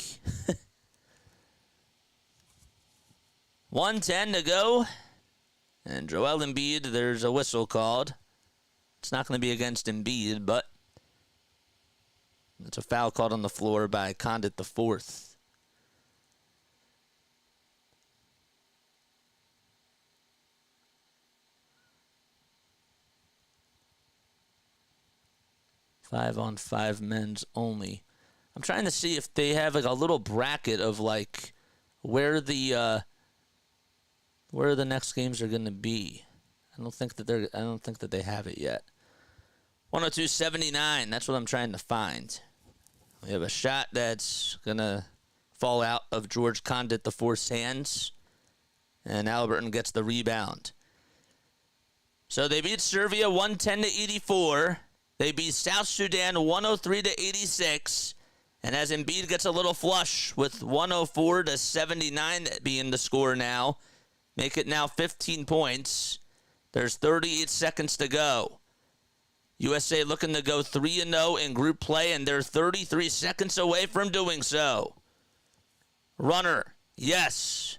1:10 to go. And Joel Embiid, there's a whistle called. It's not going to be against Embiid, but it's a foul called on the floor by Condit the fourth. Five-on-five men's only. I'm trying to see if they have like a little bracket of like where the next games are going to be. I don't think that they have it yet. 102-79. That's what I'm trying to find. We have a shot that's going to fall out of George Condit the fourth's hands, and Halliburton gets the rebound. So they beat Serbia 110-84. They beat South Sudan 103-86. And as Embiid gets a little flush with 104-79 being the score now, make it now 15 points. There's 38 seconds to go. USA looking to go 3-0 in group play, and they're 33 seconds away from doing so. Runner, yes.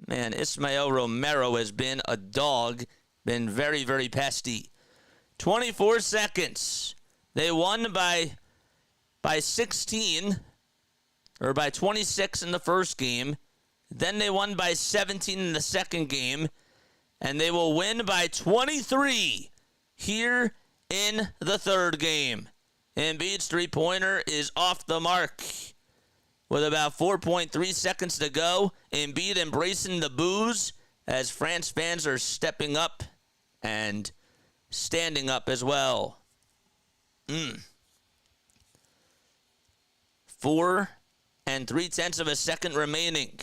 Man, Ismael Romero has been a dog been very, very pesty. 24 seconds. They won by 16 or by 26 in the first game. Then they won by 17 in the second game. And they will win by 23 here in the third game. Embiid's three-pointer is off the mark. With about 4.3 seconds to go, Embiid embracing the boos as France fans are stepping up and standing up as well. 4 3/10 of a second remaining.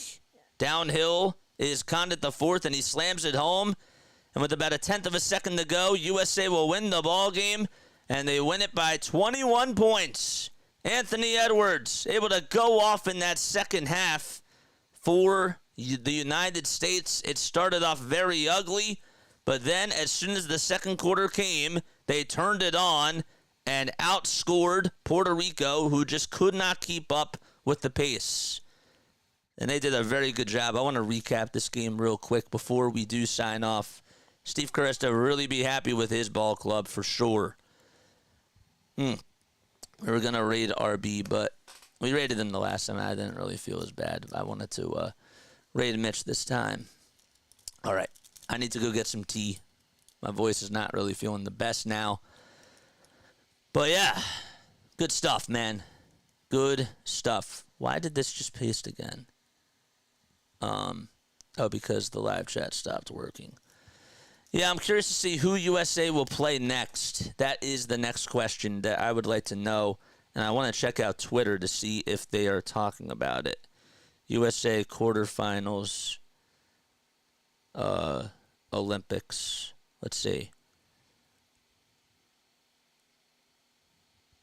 Downhill is Condit the fourth, and he slams it home. And with about a tenth of a second to go, USA will win the ball game, and they win it by 21 points. Anthony Edwards able to go off in that second half for the United States. It started off very ugly, but then as soon as the second quarter came, they turned it on and outscored Puerto Rico, who just could not keep up with the pace. And they did a very good job. I want to recap this game real quick before we do sign off. Steve Kerr has to really be happy with his ball club for sure. We were going to raid RB, but we raided him the last time. I didn't really feel as bad. I wanted to raid Mitch this time. All right. I need to go get some tea. My voice is not really feeling the best now. But yeah, good stuff, man. Good stuff. Why did this just paste again? Because the live chat stopped working. Yeah, I'm curious to see who USA will play next. That is the next question that I would like to know. And I want to check out Twitter to see if they are talking about it. USA quarterfinals, Olympics. Let's see.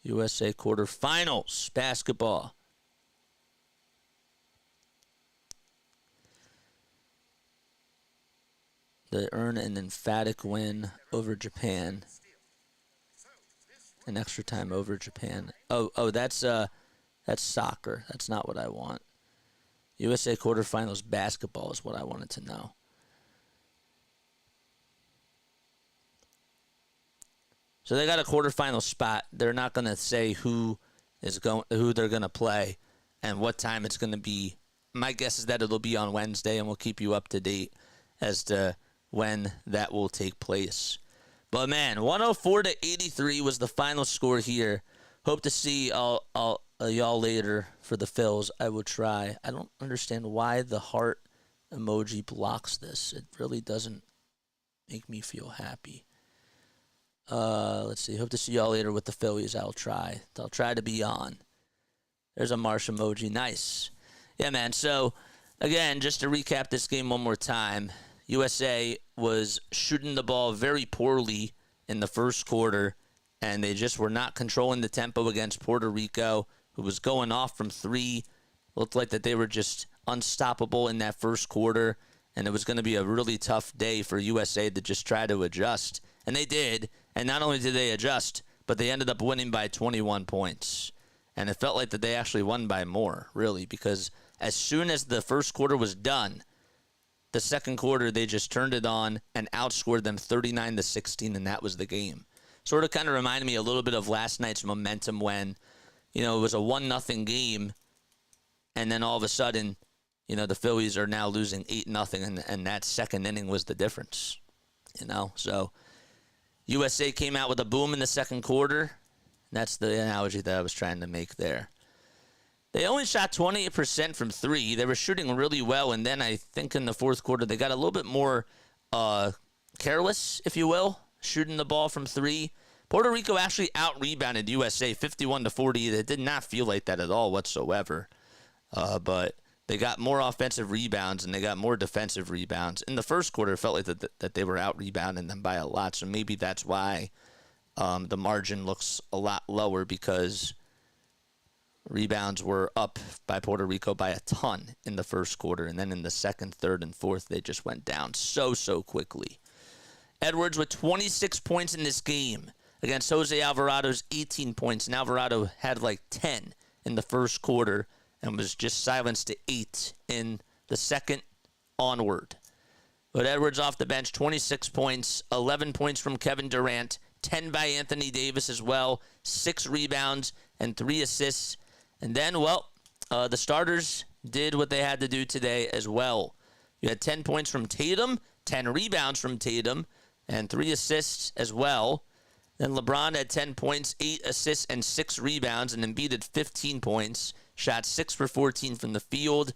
USA quarterfinals basketball. They earn an emphatic win over Japan. An extra time over Japan. Oh, that's soccer. That's not what I want. USA quarterfinals basketball is what I wanted to know. So they got a quarterfinal spot. They're not going to say who they're going to play and what time it's going to be. My guess is that it'll be on Wednesday, and we'll keep you up to date as to when that will take place. But man, 104-83 was the final score here. Hope to see y'all later for the Phils. I will try. I don't understand why the heart emoji blocks this. It really doesn't make me feel happy. Let's see. Hope to see y'all later with the Phillies. I'll try to be on. There's a marsh emoji. Nice. Yeah, man. So, again, just to recap this game one more time, USA was shooting the ball very poorly in the first quarter, and they just were not controlling the tempo against Puerto Rico, who was going off from three. Looked like that they were just unstoppable in that first quarter, and it was going to be a really tough day for USA to just try to adjust. And they did, and not only did they adjust, but they ended up winning by 21 points. And it felt like that they actually won by more, really, because as soon as the first quarter was done, the second quarter, they just turned it on and outscored them 39-16, and that was the game. Sort of kind of reminded me a little bit of last night's momentum when, it was a 1-0 game, and then all of a sudden, the Phillies are now losing 8-0, and that second inning was the difference, So USA came out with a boom in the second quarter. That's the analogy that I was trying to make there. They only shot 28% from three. They were shooting really well, and then I think in the fourth quarter they got a little bit more careless, if you will, shooting the ball from three. Puerto Rico actually out-rebounded USA 51-40. It did not feel like that at all whatsoever. But they got more offensive rebounds, and they got more defensive rebounds. In the first quarter, it felt like that they were out-rebounding them by a lot, so maybe that's why the margin looks a lot lower, because rebounds were up by Puerto Rico by a ton in the first quarter, and then in the second, third, and fourth, they just went down so quickly. Edwards with 26 points in this game against Jose Alvarado's 18 points, and Alvarado had like 10 in the first quarter and was just silenced to 8 in the second onward. But Edwards off the bench, 26 points, 11 points from Kevin Durant, 10 by Anthony Davis as well, 6 rebounds and 3 assists. And then, the starters did what they had to do today as well. You had 10 points from Tatum, 10 rebounds from Tatum, and 3 assists as well. Then LeBron had 10 points, 8 assists, and 6 rebounds, and Embiid had 15 points, shot 6 for 14 from the field,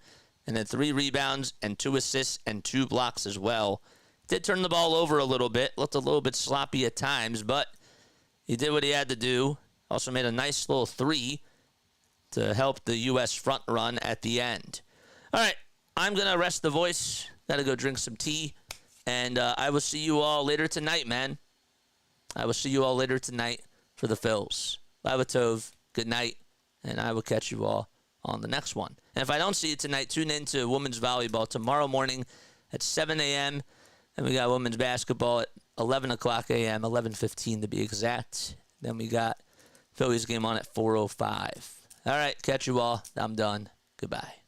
and then 3 rebounds and 2 assists and 2 blocks as well. Did turn the ball over a little bit, looked a little bit sloppy at times, but he did what he had to do. Also made a nice little 3 to help the U.S. front run at the end. All right, I'm going to rest the voice. Got to go drink some tea. And I will see you all later tonight, man. I will see you all later tonight for the Phils. Lavatov, good night. And I will catch you all on the next one. And if I don't see you tonight, tune in to women's volleyball tomorrow morning at 7 a.m. And we got women's basketball at 11 o'clock a.m., 11:15 to be exact. Then we got Phillies game on at 4:05. All right, catch you all. I'm done. Goodbye.